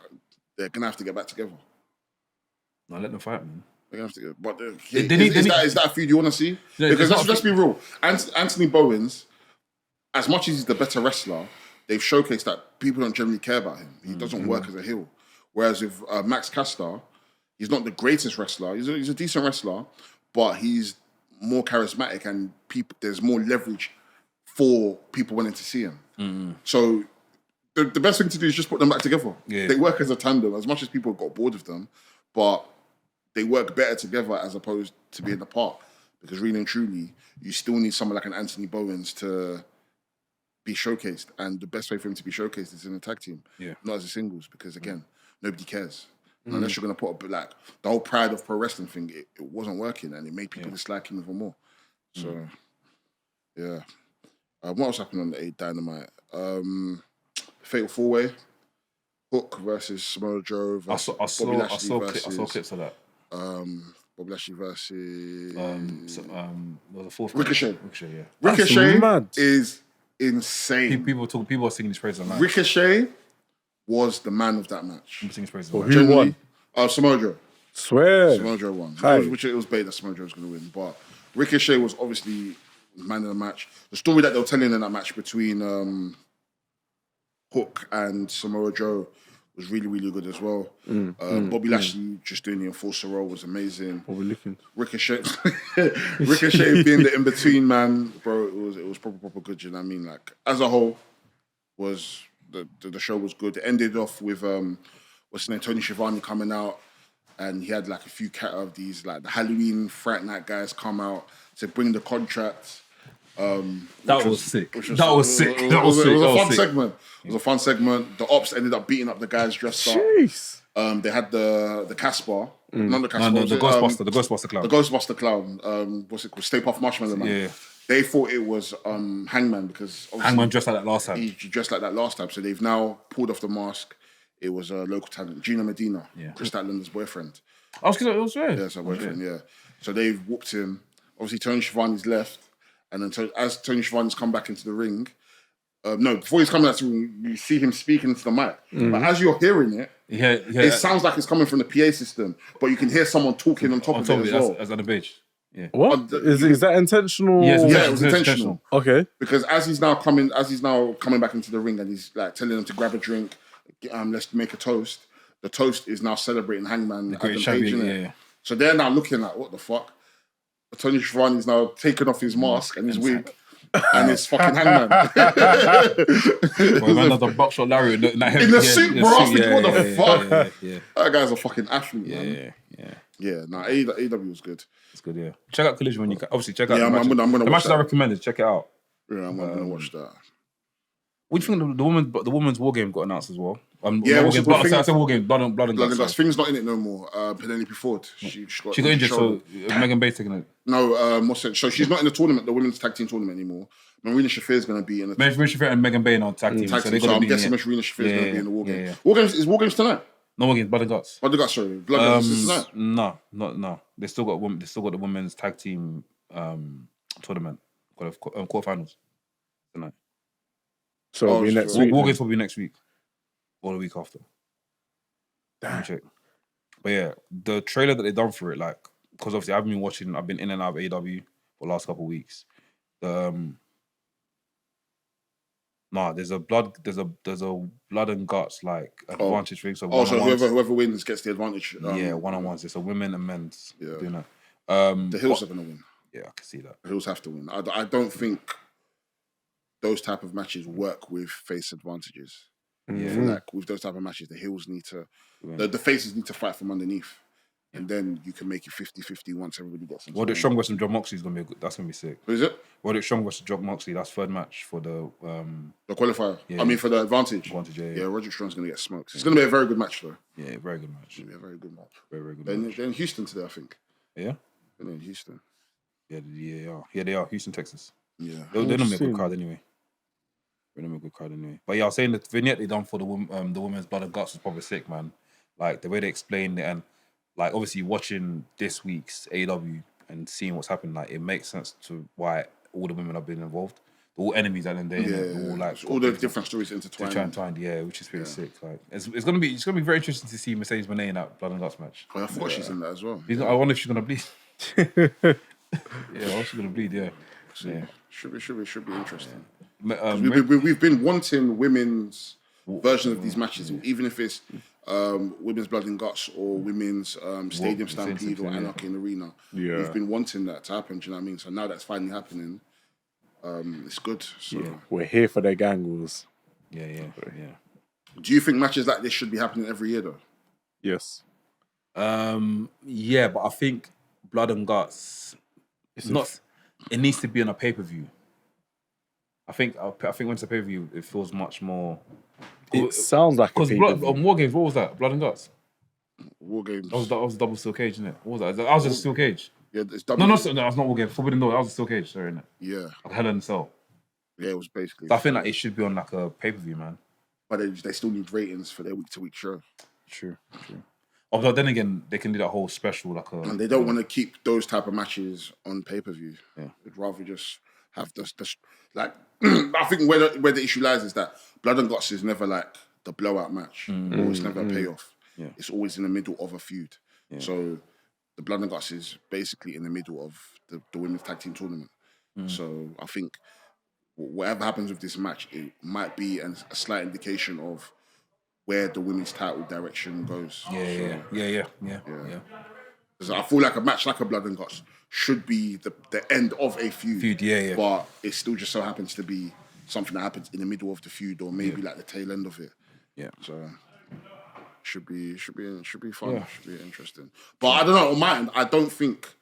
they're gonna have to get back together. No, let them fight, man. They're gonna have to get. But is that a feud you want to see? Yeah, because let's be real. Anthony Bowens, as much as he's the better wrestler, they've showcased that people don't generally care about him. He doesn't work as a heel. Whereas with Max Caster, he's not the greatest wrestler. He's a decent wrestler, but he's more charismatic and there's more leverage for people wanting to see him. So the best thing to do is just put them back together. Yeah. They work as a tandem, as much as people got bored of them, but they work better together as opposed to being apart. Because really and truly, you still need someone like an Anthony Bowens to be showcased. And the best way for him to be showcased is in a tag team, not as a singles. Because again, nobody cares. Unless you're going to put like the whole pride of pro wrestling thing, it wasn't working and it made people dislike him even more. So, yeah. What else happened on the 8 Dynamite? Fatal 4-Way. Hook versus Samoa Joe versus I saw clips of that. Bobby Lashley versus was a fourth Ricochet. Ricochet, Ricochet is insane. People are singing his praises on that. Ricochet was the man of that match. People singing his praises. Who won? Samoa Joe. Swear. Samoa Joe won. It was bait that Samoa Joe was going to win, but Ricochet was obviously man of the match. The story that they were telling in that match between Hook and Samoa Joe was really, really good as well. Bobby Lashley just doing the enforcer role was amazing. Ricochet being the in-between man, bro, it was proper good, you know what I mean? Like, as a whole, was the show was good. It ended off with what's his name, Tony Schiavone coming out, and he had like a few of these like the Halloween Fright Night guys come out to bring the contract. That was sick. It was a fun segment. It was a fun segment. The Ops ended up beating up the guys dressed up. They had the Casper, not the Casper. No, the Ghostbuster Clown. The Ghostbuster Clown. What's it called? Stay Puft Marshmallow Man. Yeah. They thought it was Hangman because Hangman dressed like that last time. He dressed like that last time. So they've now pulled off the mask. It was a local talent, Gina Medina, Chris Statlander's boyfriend. I was kidding. It was right. Yeah, it's her boyfriend. Yeah. So they've whooped him. Obviously, Tony Schiavone's left. And then as Tony Schiavone's come back into the ring, before he's coming out to the ring, you see him speaking into the mic. But as you're hearing it, it sounds like it's coming from the PA system, but you can hear someone talking on top of it as well. As on the page. Yeah. What? Is that intentional? Yeah, it was intentional. Okay. Because as he's now coming back into the ring and he's like telling them to grab a drink, let's make a toast. The toast is now celebrating Hangman Adam Page, innit? So they're now looking like, what the fuck? Tony Schiavone is now taking off his mask and his wig and his fucking Hangman. Man, another buckshot Larry in the suit, bro. I think, what the fuck? Yeah. That guy's a fucking athlete, man. Yeah, AEW was good. It's good, yeah. Check out Collision when you can. Obviously, check out the matches. I'm gonna the watch matches I recommended. Check it out. Yeah, I'm gonna watch that. What do you think the women's war game got announced as well? I said war game, blood and guts. Thing's not in it no more. Penelope Ford. She got injured, so Megan Bay's taking it. No, what's it? So she's not in the tournament, the women's tag team tournament anymore. Marina Shafir's going to be in the Marina Shafir and Megan Bay are tag team. So I'm guessing Marina Shafir's going to be in the war game. Is war games tonight? No war games, blood and guts. Blood and guts, sorry. Blood and guts is tonight? No. They still got the women's tag team tournament, quarterfinals tonight. So it'll be next week. War games will be next week or the week after. Let me check. But yeah, the trailer that they done for it, like, because obviously I've been in and out of AEW for the last couple of weeks. There's a blood and guts like advantage ring. So whoever wins gets the advantage. One-on-ones. It's a women and men's doing that. The Hills are going to win. Yeah, I can see that. The Hills have to win. I don't think those type of matches work with face advantages. Yeah. I feel like with those type of matches, the heels need to, the faces need to fight from underneath. And then you can make it 50-50 once everybody gets into Roderick Strong versus John Moxley is gonna be that's gonna be sick. Who is it? Roderick Strong versus John Moxley. That's third match for the qualifier. Yeah, I mean for the advantage. Yeah. Roderick Strong's gonna get smoked. It's gonna be a very good match though. Yeah, very good match. It's gonna be a very good match. Very good match. They're in Houston today, I think. Yeah. They're in Houston. Yeah, they are. Houston, Texas. Yeah. They're not a good crowd anyway. But yeah, I was saying the vignette they done for the women's Blood and Guts was probably sick, man. Like the way they explained it, and like obviously watching this week's AEW and seeing what's happened, like it makes sense to why all the women have been involved. They're all enemies at the end of the day. Yeah. All like all the different stories intertwined. Which is pretty sick. Like it's gonna be very interesting to see Mercedes Moné in that Blood and Guts match. Oh, I forgot she's in that as well. I wonder if she's gonna bleed. Yeah, she's gonna bleed. Yeah. Should be interesting. Yeah. We've been wanting women's version of these matches, even if it's women's Blood and Guts or women's Stadium Stampede or Anarchy in the Arena. Yeah. We've been wanting that to happen. Do you know what I mean? So now that's finally happening. It's good. So. Yeah. We're here for their gang wars. Yeah. Do you think matches like this should be happening every year though? Yes. Yeah, but I think Blood and Guts, it needs to be on a pay-per-view. I think when it's a pay-per-view, it feels much more. It sounds like because on War Games, what was that? Blood and Guts. War Games. That was double steel cage, isn't it? What was that? That was just a steel cage. Yeah, it's No, that's not War Games. Forbidden Door. That was a steel cage, sorry, isn't it? Yeah. Like Hell in a Cell. Yeah, it was basically. So I think like it should be on like a pay-per-view, man. But they still need ratings for their week-to-week show. True. Although then again, they can do that whole special like a. And they don't want to keep those type of matches on pay-per-view. Yeah. They'd rather just have this like. I think where the issue lies is that Blood and Guts is never like the blowout match, or it's never a payoff. Yeah. It's always in the middle of a feud. Yeah. So the Blood and Guts is basically in the middle of the women's tag team tournament. So I think whatever happens with this match, it might be a slight indication of where the women's title direction goes. Yeah. Because I feel like a match like a Blood and Guts should be the end of a feud. Yeah. But it still just so happens to be something that happens in the middle of the feud, or maybe like the tail end of it. Yeah. So should be fun. Yeah. Should be interesting. But I don't know. On my end, I don't think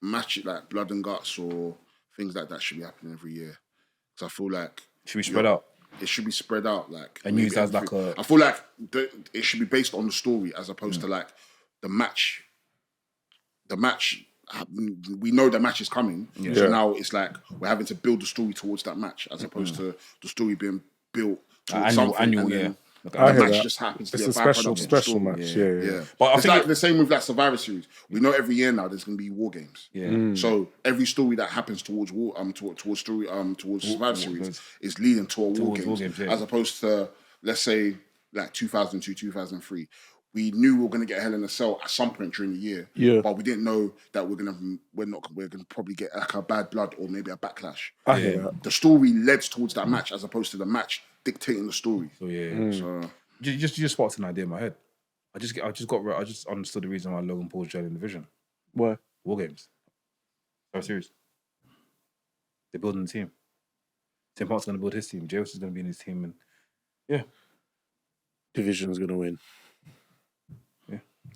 matches like Blood and Guts or things like that should be happening every year. Because I feel like should be spread out. It should be spread out, like and used as like a. I feel like it should be based on the story as opposed to like the match. The match, we know the match is coming, so now it's like we're having to build the story towards that match as opposed to the story being built towards annual, and the match just happens to be a special match. Yeah. But it's like the same with like Survivor Series. We know every year now there's going to be War Games. Yeah. So every story that happens towards Survivor Series is leading to a War Games, as opposed to let's say like 2002, 2003. We knew we were going to get Hell in a Cell at some point during the year, but we didn't know that we're going to probably get like a Bad Blood or maybe a Backlash. I hear that. The story led towards that match as opposed to the match dictating the story. So So you just sparked an idea in my head. I just understood the reason why Logan Paul's joining the division. Why? War Games. So serious. They're building the team. Tim Part's going to build his team. JAE EAUX is going to be in his team, and Division's going to win.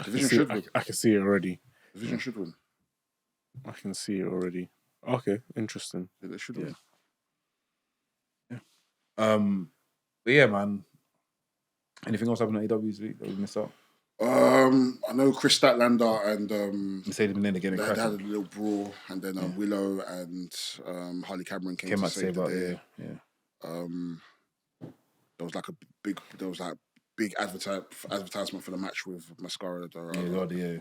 Division should win. I can see it already. Division should win. I can see it already. Okay, interesting. Yeah, they should win. But yeah, man. Anything else happening at AEW this week that we missed out? I know Chris Statlander and Mercedes Moné getting they cracked. had a little brawl, and then Willow and Harley Cameron came to save the day. There was like big advertisement for the match with Mascara. They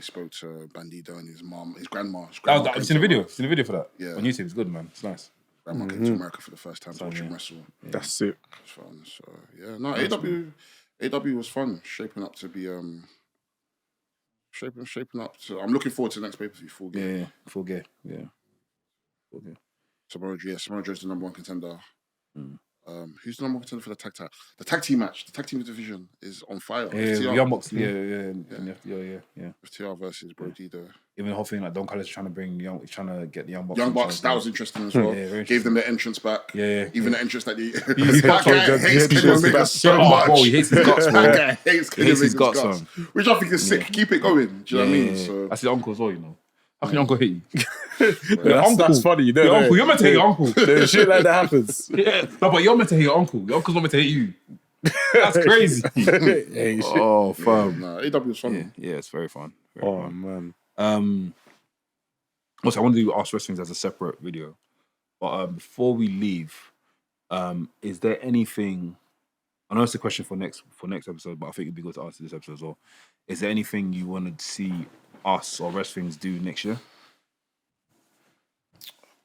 spoke to Bandido and his mom, his grandma. I've seen a video. Seen a video for that. Yeah, on YouTube. It's good, man. It's nice. Grandma came to America for the first time to watch him wrestle. Yeah. That's it. It's fun. So AW was fun, shaping up to be shaping up to. I'm looking forward to the next pay-per-view. Full Gear. Full Gear. Yeah. Full Gear. Samoa Joe's the number one contender. Who's the number one contender for the tag team? The tag team match, the tag team division is on fire. Yeah, Young Bucks. Yeah. With TR versus Brodido. Even the whole thing, like Don Callis trying to get the Young Bucks. Young Bucks, that was interesting as well. Yeah, gave them the entrance back. Even the entrance that that guy hates Kenny Omega so much. Oh, he hates his guts, bro. That guy hates Kenny Omega's guts, guts. Which I think is sick. Keep it going. Do you know what I mean? So that's his uncle as well, you know. How can your uncle hate you? That's funny. You know, Your uncle, you're meant to hate your uncle. Shit like that happens. Yeah, no, but you're meant to hate your uncle. Your uncle's not meant to hate you. That's crazy. Hey, shit. Oh, fam. nah, AW is fun. Yeah, it's very fun. Man. Also, I want to do Ask Wrestlings as a separate video. But before we leave, is there anything? I know it's a question for next episode, but I think it'd be good to ask this episode as well. Is there anything you want to see us or Wrestlings do next year?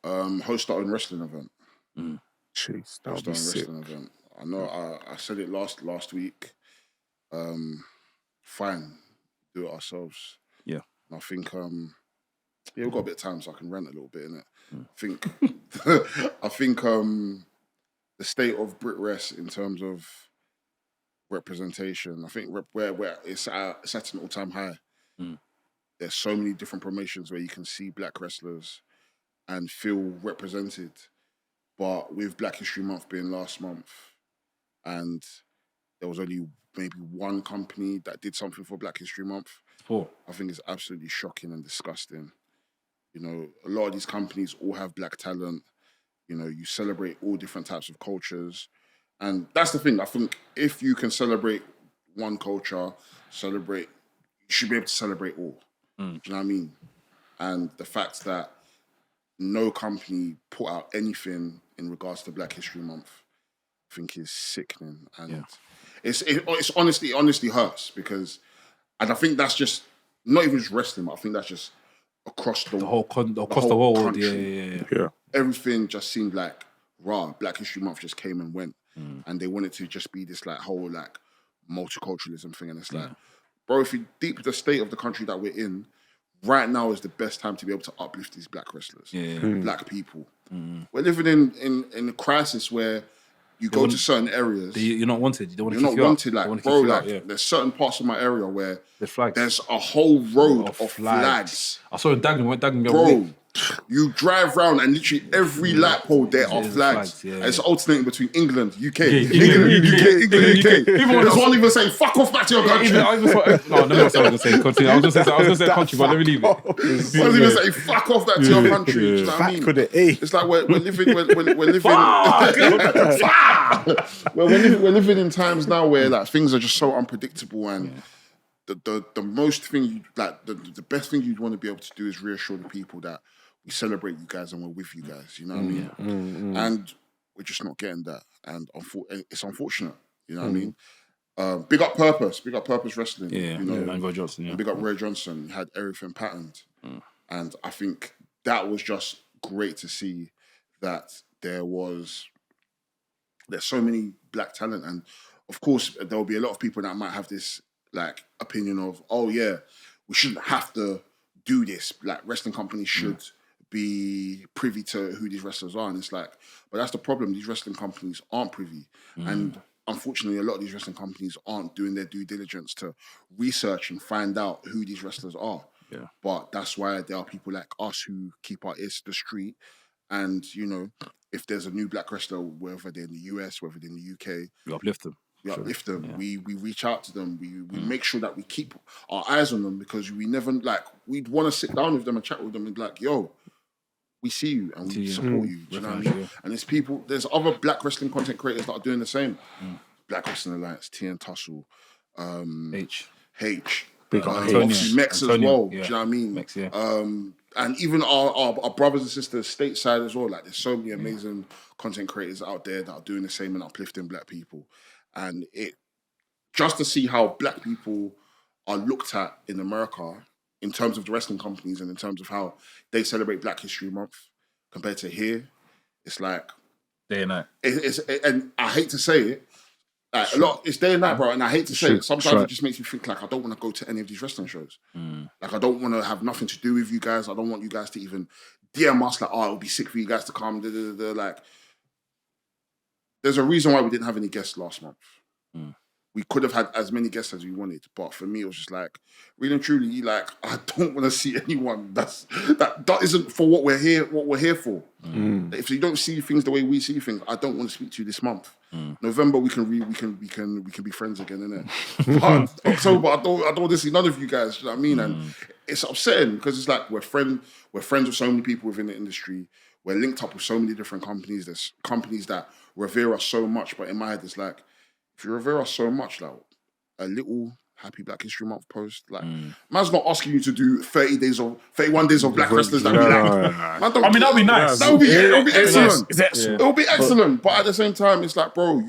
Host our own wrestling event. Jeez, that would Host be our own sick. wrestling event. I know I said it last week. Fine, do it ourselves. Yeah. And I think we've got a bit of time, so I can rent a little bit in it. I think the state of Brit Rest in terms of representation, I think where it's at an all-time high. There's so many different promotions where you can see black wrestlers and feel represented. But with Black History Month being last month, and there was only maybe one company that did something for Black History Month, I think it's absolutely shocking and disgusting. You know, a lot of these companies all have black talent. You know, you celebrate all different types of cultures. And that's the thing. I think if you can celebrate one culture, you should be able to celebrate all. Do you know what I mean? And the fact that no company put out anything in regards to Black History Month, I think is sickening. And it's honestly hurts because, and I think that's just, not even just wrestling, but I think that's just across the whole country. Yeah. Everything just seemed like, Black History Month just came and went. And they wanted to just be this like whole like multiculturalism thing. And it's like, bro, if you deep the state of the country that we're in, right now is the best time to be able to uplift these black wrestlers, black people. We're living in a crisis where you go to certain areas. You're not wanted. You're not wanted. Like, bro, there's certain parts of my area where there's a whole road of flags. I saw a Dagenham. Bro, you drive round and literally every light pole there are flags. And it's alternating between England, UK, England, UK. There's one even saying, fuck off back to your country. No, that's what I was going to say. Continue. I was going to say country, but let me leave it. I was even saying, fuck off back to your country. Do you know what I mean? It's like we're living... we're living in times now where like things are just so unpredictable, and the most thing the best thing you'd want to be able to do is reassure the people that we celebrate you guys and we're with you guys. You know what I mean? And we're just not getting that, and it's unfortunate. You know what I mean? Big up Purpose Wrestling. Yeah, you know, Ray Johnson. Yeah. Big up Ray Johnson. He had everything patterned, and I think that was just great to see that there's so many black talent, and of course there will be a lot of people that might have this like opinion of, oh yeah, we shouldn't have to do this. Like wrestling companies should be privy to who these wrestlers are, and it's like, but that's the problem. These wrestling companies aren't privy, and unfortunately, a lot of these wrestling companies aren't doing their due diligence to research and find out who these wrestlers are. Yeah. But that's why there are people like us who keep our ears to the street, and you know, if there's a new black wrestler, whether they're in the US, whether they're in the UK, we uplift them. Yeah. We reach out to them. We make sure that we keep our eyes on them, because we never we'd want to sit down with them and chat with them and be like, yo, we see you and we support you. Do you know what I mean? And there's other black wrestling content creators that are doing the same. Black Wrestling Alliance, TN Tussle, H. Big obviously Mekz as well. Yeah. Do you know what I mean? Mekz, yeah. And even our brothers and sisters stateside as well. Like there's so many amazing content creators out there that are doing the same and uplifting black people. And it just to see how black people are looked at in America in terms of the wrestling companies and in terms of how they celebrate Black History Month compared to here, it's like day and night. And I hate to say it, like it's day and night, bro. And I hate to say it. Sometimes it just makes me think like I don't want to go to any of these wrestling shows. Like I don't want to have nothing to do with you guys. I don't want you guys to even DM us like, oh, it would be sick for you guys to come. Like there's a reason why we didn't have any guests last month. We could have had as many guests as we wanted, but for me, it was just like, really and truly, like, I don't want to see anyone that isn't for what we're here for. If you don't see things the way we see things, I don't want to speak to you this month. November, we can be friends again, innit? But October, I don't want to see none of you guys. You know what I mean? And it's upsetting because it's like we're friends with so many people within the industry. We're linked up with so many different companies. There's companies that revere us so much, but in my head, it's like, if you revere us so much, like a little Happy Black History Month post, like man's not asking you to do 31 days of black wrestlers that we like. I mean, that'd be nice. It'll be excellent. It'll be excellent. But at the same time, it's like, bro,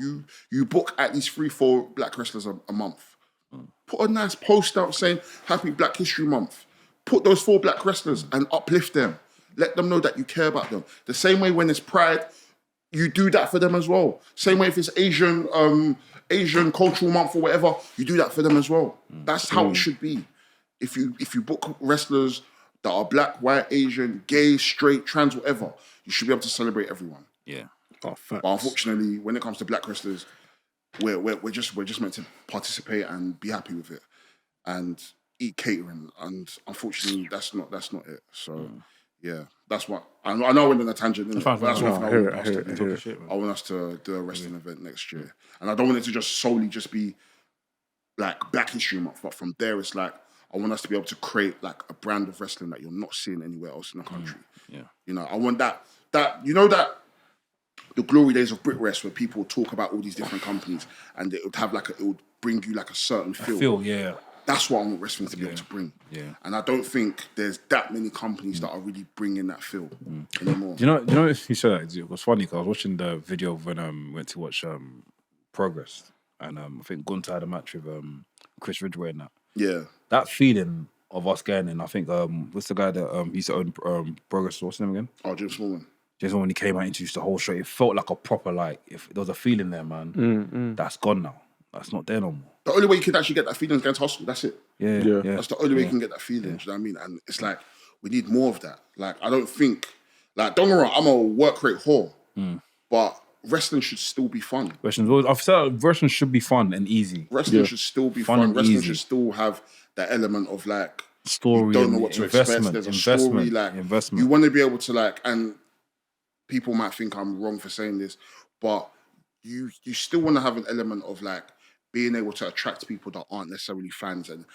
you book at least 3-4 black wrestlers a month. Put a nice post out saying Happy Black History Month. Put those 4 black wrestlers and uplift them. Let them know that you care about them. The same way when it's Pride, you do that for them as well. Same way if it's Asian Cultural Month or whatever, you do that for them as well. That's how it should be. If you book wrestlers that are black, white, Asian, gay, straight, trans, whatever, you should be able to celebrate everyone. Yeah. Oh, but unfortunately, when it comes to black wrestlers, we're just meant to participate and be happy with it and eat catering. And unfortunately, that's not it. So. Yeah, that's what I know. I went on a tangent. That's what I want us to do. I want us to do a wrestling event next year, and I don't want it to just solely be like Black History Month. But from there, it's like I want us to be able to create like a brand of wrestling that you're not seeing anywhere else in the country. You know, I want that you know that the glory days of BritWrest where people talk about all these different companies and it would have like it would bring you like a certain feel. That's what I want wrestling to be able to bring. And I don't think there's that many companies that are really bringing that feel anymore. Do you know if you said that, it was funny because I was watching the video when I went to watch Progress and I think Gunter had a match with Chris Ridgway and that. Yeah. That feeling of us getting in, I think, what's the guy that used to own Progress, what's his name again? Oh, James Smallman. James Smallman, when he came out, introduced the whole show, it felt like a proper, like, if there was a feeling there, man, that's gone now. That's not there no more. The only way you can actually get that feeling is against Hustle. That's it. Yeah. That's the only way you can get that feeling. Do you know what I mean? And it's like, we need more of that. Like, I don't think, like, don't get me wrong, I'm a work rate whore, but wrestling should still be fun. I've said wrestling should be fun and easy. Wrestling should still be fun. Wrestling should still have that element of, like, story. You don't know what to expect. There's a story, like, you want to be able to, like, and people might think I'm wrong for saying this, but you still want to have an element of, like, being able to attract people that aren't necessarily fans and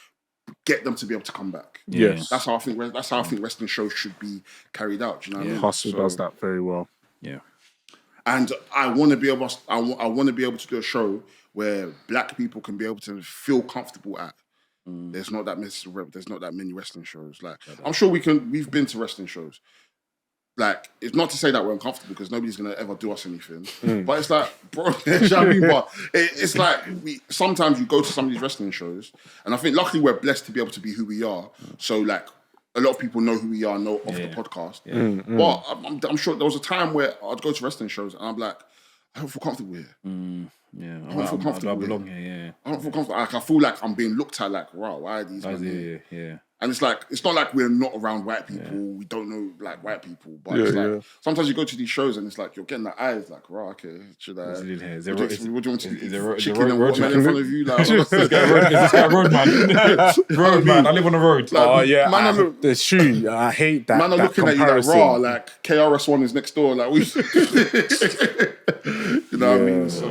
get them to be able to come back. Yes. That's how I think wrestling shows should be carried out. Do you know what I mean? Hustle does that very well. Yeah. And I want to be able to do a show where black people can be able to feel comfortable at. There's not that many wrestling shows. Like, I'm sure we've been to wrestling shows. Like, it's not to say that we're uncomfortable because nobody's going to ever do us anything. But it's like, bro, you know what I mean? But it's like, sometimes you go to some of these wrestling shows, and I think luckily we're blessed to be able to be who we are. So, like, a lot of people know who we are, know off the podcast. But I'm sure there was a time where I'd go to wrestling shows and I'm like, I don't feel comfortable here. I don't feel comfortable. I belong here, I don't feel comfortable. Like, I feel like I'm being looked at like, wow, why are these men here? And it's like, it's not like we're not around white people. We don't know like white people. But it's like, sometimes you go to these shows and it's like, you're getting the eyes like, right, okay, should I? What do you want to eat? Chicken and watermelon in front of you? Like, is this guy roadman? Roadman, I live on the road. Like, oh yeah, the shoe. I hate that. Man are looking comparison. at you like, raw, like KRS-One is next door. Like, you know what I mean? So,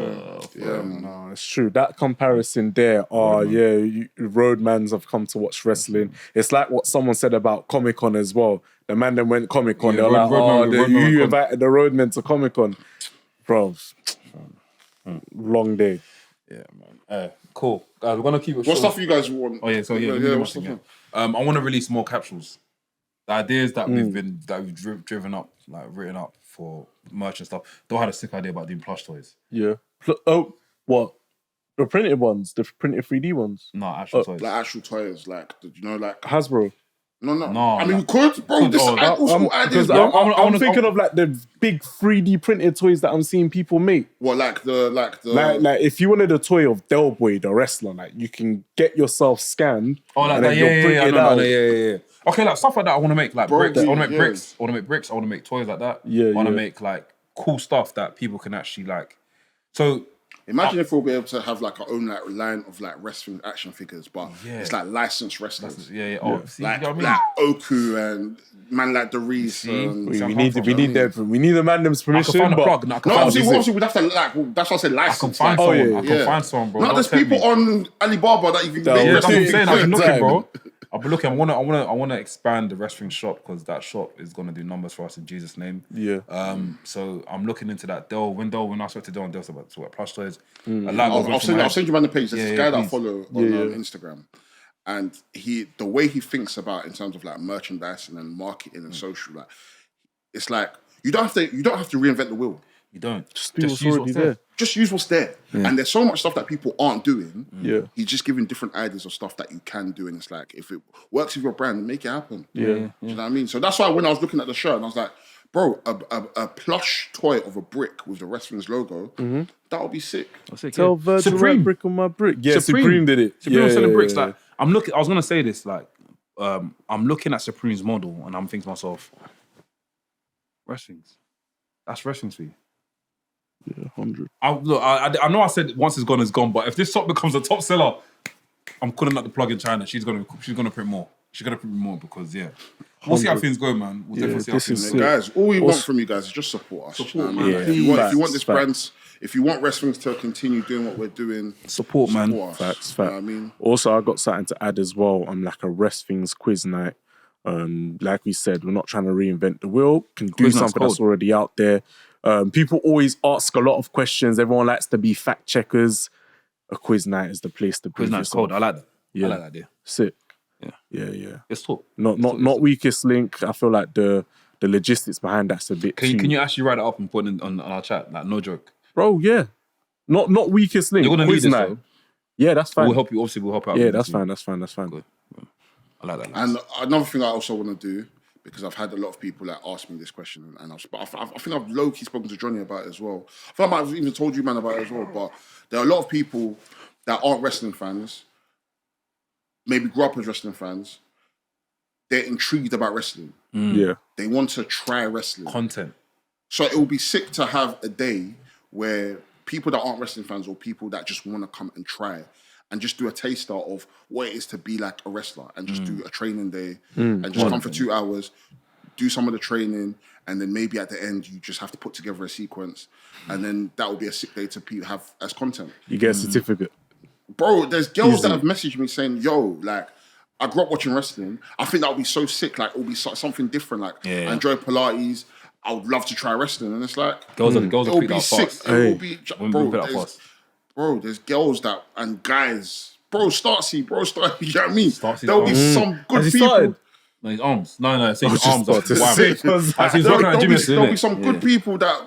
no, it's true. That comparison there, roadmans have come to watch wrestling. It's like what someone said about Comic-Con as well. The Mandem went Comic-Con. They're like, you invited the roadmen to Comic-Con. Bro, long day. Yeah, man. Cool. Guys, we're going to keep it short. What stuff you guys want? Oh, yeah, so I want to release more capsules. The ideas that we've driven up, like written up for merch and stuff. Though I had a sick idea about doing plush toys. Yeah. Oh, what? The printed ones? The printed 3D ones? No, actual toys. Like actual toys, like, you know, like... Hasbro? No. I mean, we could, bro. I'm thinking of like the big 3D printed toys that I'm seeing people make. What, like if you wanted a toy of Delboy, the wrestler, like you can get yourself scanned. Oh, like that, yeah. Okay, like stuff like that I want to make, like bricks. I want to make bricks. I want to make bricks. I want to make toys like that. I want to make like cool stuff that people can actually like So Imagine if we'll be able to have like our own like line of like wrestling action figures, but it's like licensed wrestlers. Yeah. Oh, see, Like, you know what I mean? like Oku and man like the Reese. We need the Mandem's permission. I can find a plug. No, obviously we'd have to like. That's what I said. License. I can find someone. I can find someone, bro. No, there's people on Alibaba that you can. Yeah, that's what I'm saying. I've been looking, bro. I've been looking. I want to expand the wrestling shop because that shop is gonna do numbers for us in Jesus' name. Yeah. So I'm looking into that. When I spoke to Dell about plush toys. I'll send you man the page. There's this guy that I follow on Instagram, and the way he thinks about in terms of like merchandising and marketing and social, like it's like you don't have to reinvent the wheel. You don't. Just use what's there. Just use what's there. Yeah. And there's so much stuff that people aren't doing. Yeah. He's just giving different ideas of stuff that you can do. And it's like, if it works with your brand, make it happen. Yeah. Do you know what I mean? So that's why when I was looking at the shirt, and I was like, bro, a plush toy of a brick with the Wrestling's logo, that would be sick. Tell Virgil Supreme brick on my brick. Yeah, Supreme did it. Supreme was selling bricks. Like, I was gonna say this, like, I'm looking at Supreme's model and I'm thinking to myself, Wrestlings. That's Wrestlings for you. Yeah, 100. I know I said once it's gone, but if this top becomes a top seller, I'm calling up the plug in China. She's gonna print more. She's gonna print more because we'll see how things go, man. We'll definitely see how things go. Guys, all we want from you guys is just support us. Support, man. If you want this brand, if you want Wrestlings to continue doing what we're doing, support man. Us. Facts. You know what I mean? Also, I got something to add as well. I'm like a Wrestlings quiz night. Like we said, we're not trying to reinvent the wheel. Can do something that's already out there. People always ask a lot of questions. Everyone likes to be fact checkers. A quiz night is the place to quiz night's cold. I like that. Yeah. I like that idea. Sick. Yeah. Let's talk. Not weakest link. I feel like the logistics behind that's a bit. Can you actually write it up and put it on our chat? Like no joke, bro. Yeah. Not weakest link. You're gonna quiz need this night. though. Yeah, that's fine. We'll help you. Obviously, we'll help out. Yeah, that's fine. Good. I like that. And another thing I also want to do, because I've had a lot of people that ask me this question, and I think I've low-key spoken to Johnny about it as well. I think I might have even told you, man, about it as well. But there are a lot of people that aren't wrestling fans, maybe grew up as wrestling fans. They're intrigued about wrestling. Yeah. They want to try wrestling. Content. So it will be sick to have a day where people that aren't wrestling fans or people that just want to come and try and just do a taster of what it is to be like a wrestler and just do a training day and just come for 2 hours, do some of the training, and then maybe at the end you just have to put together a sequence, and then that will be a sick day to have as content. You get a certificate. Bro, there's girls that have messaged me saying, yo, like, I grew up watching wrestling. I think that would be so sick. Like, it would be something different. Like, I enjoy Pilates. I would love to try wrestling. And it's like, girls it will be sick. Fast. It will be, bro, there's girls that, and guys, bro, you know what I mean? There'll be some good people. No, his arms. No, it's his arms. There'll be some good people that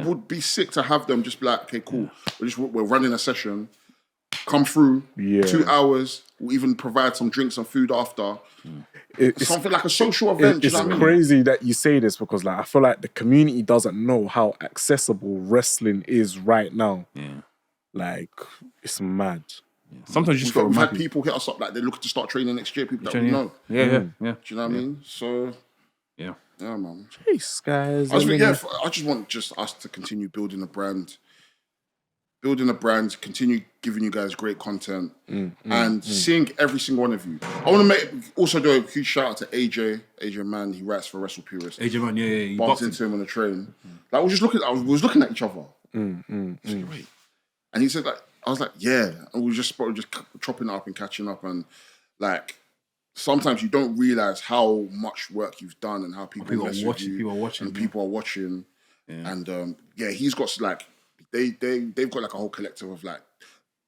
would be sick to have them just be like, okay, cool. We're running a session. Come through, 2 hours. We'll even provide some drinks and food after. It's something like a social event. It's crazy that you say this because like I feel like the community doesn't know how accessible wrestling is right now. Yeah. Like, it's mad. Yeah. Sometimes you just got we've had people hit us up like they're looking to start training next year. People that we know. Yeah. Do you know what I mean? So, yeah, man. Jeez, guys. I just want us to continue building a brand. Continue giving you guys great content, and seeing every single one of you. I want to also do a huge shout out to AJ man. He writes for Wrestle Purist. AJ man, yeah. Bumped into him on the train. Like we was looking at each other. It's great. And he said, like, I was like, yeah. And we were just chopping it up and catching up. And like, sometimes you don't realize how much work you've done and how people mess with you. People are watching. Yeah. And he's got like, they've got like a whole collective of like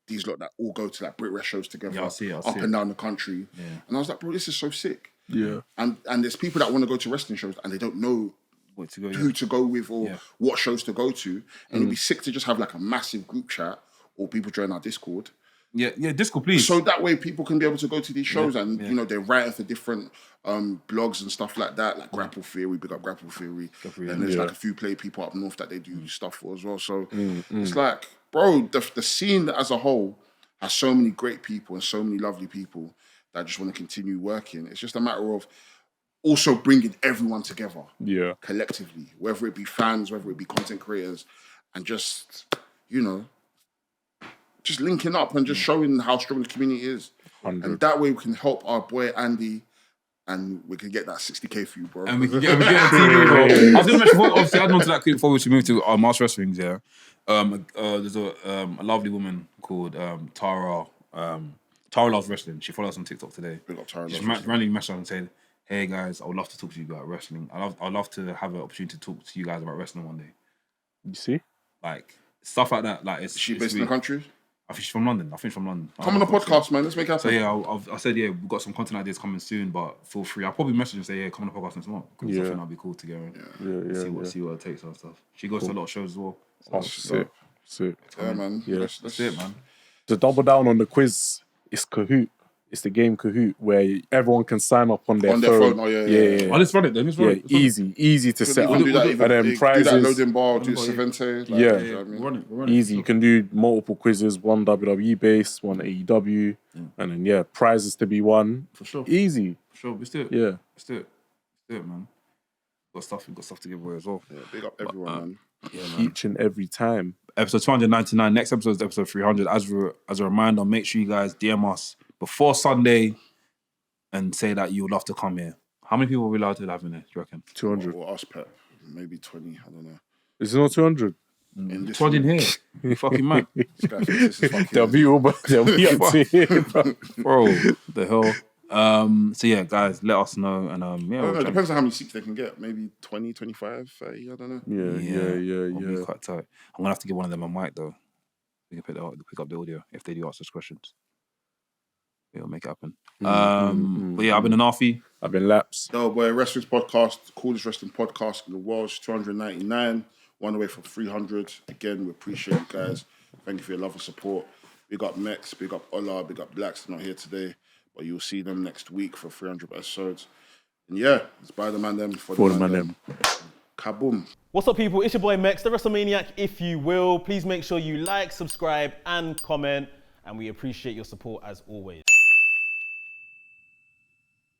these lot that all go to like Brit shows together, up and down the country. Yeah. And I was like, bro, this is so sick. Yeah. And there's people that want to go to wrestling shows and they don't know who to go with or what shows to go to. And it'd be sick to just have like a massive group chat or people join our Discord. Yeah, Discord, please. So that way people can be able to go to these shows and, you know, they're writing for different blogs and stuff like that, like Grapple Theory, big up Grapple Theory. And there's like a few play people up north that they do stuff for as well. So it's like, bro, the scene as a whole has so many great people and so many lovely people that just want to continue working. It's just a matter of also bringing everyone together collectively, whether it be fans, whether it be content creators, and just you know, just linking up and just showing how strong the community is. 100. And that way we can help our boy Andy and we can get that 60K for you, bro. And we can get a TV, bro. I was going to mention, obviously, adding on to that quick before we move to our Master Wrestlings, yeah. There's a lovely woman called Tara. Tara loves wrestling. She followed us on TikTok today. She's randomly messaged and said, "Hey guys, I would love to talk to you about wrestling. I'd love to have an opportunity to talk to you guys about wrestling one day." You see, like stuff like that. Like, is she based in the country? I think she's from London. Come on the podcast, man. Let's make it happen. So yeah, I said yeah, we've got some content ideas coming soon, but feel free. I'll probably message and say yeah, come on the podcast next month. I think that'd be cool to get her. See what it takes and stuff. She goes to a lot of shows as well. So, sick. Yeah, man. Yeah, that's it, man. To double down on the quiz, it's Kahoot. It's the game Kahoot where everyone can sign up on their phone. Oh, yeah. Oh, let's run it then. Easy to set up. And then prizes. Do that loading bar, do Servente. Run it. Easy. You can do multiple quizzes, one WWE base, one AEW, and then prizes to be won. For sure. Easy. For sure. Let's do it. Yeah. Let's do it, man. We've got stuff to give away as well. Yeah, big up everyone, man. Yeah, man. Each and every time. Episode 299. Next episode is episode 300. As a reminder, make sure you guys DM us before Sunday and say that you would love to come here. How many people are we allowed to have in there, do you reckon? 200. Or us, Pep. Maybe 20. I don't know. Is it not 200? 200 in here. You fucking mad. They'll be up to here, bro. The hell. So yeah, guys, let us know. And it depends on how many seats they can get. Maybe 20, 25, 30, I don't know. Yeah. Quite tight. I'm gonna have to give one of them a mic though. We can pick up the audio if they do ask us questions. It'll make it happen. But yeah, I've been Anarfi. I've been Laps. Delboy, Wrestling's podcast, the coolest wrestling podcast in the world. 299, one away from 300. Again, we appreciate you guys. Thank you for your love and support. Big up Mekz, big up Ola, big up Blackz. They're not here today, but you'll see them next week for 300 episodes. And yeah, it's by the Mandem for the Mandem. Kaboom. What's up, people? It's your boy Mekz, the WrestleManiac, if you will. Please make sure you like, subscribe, and comment. And we appreciate your support as always.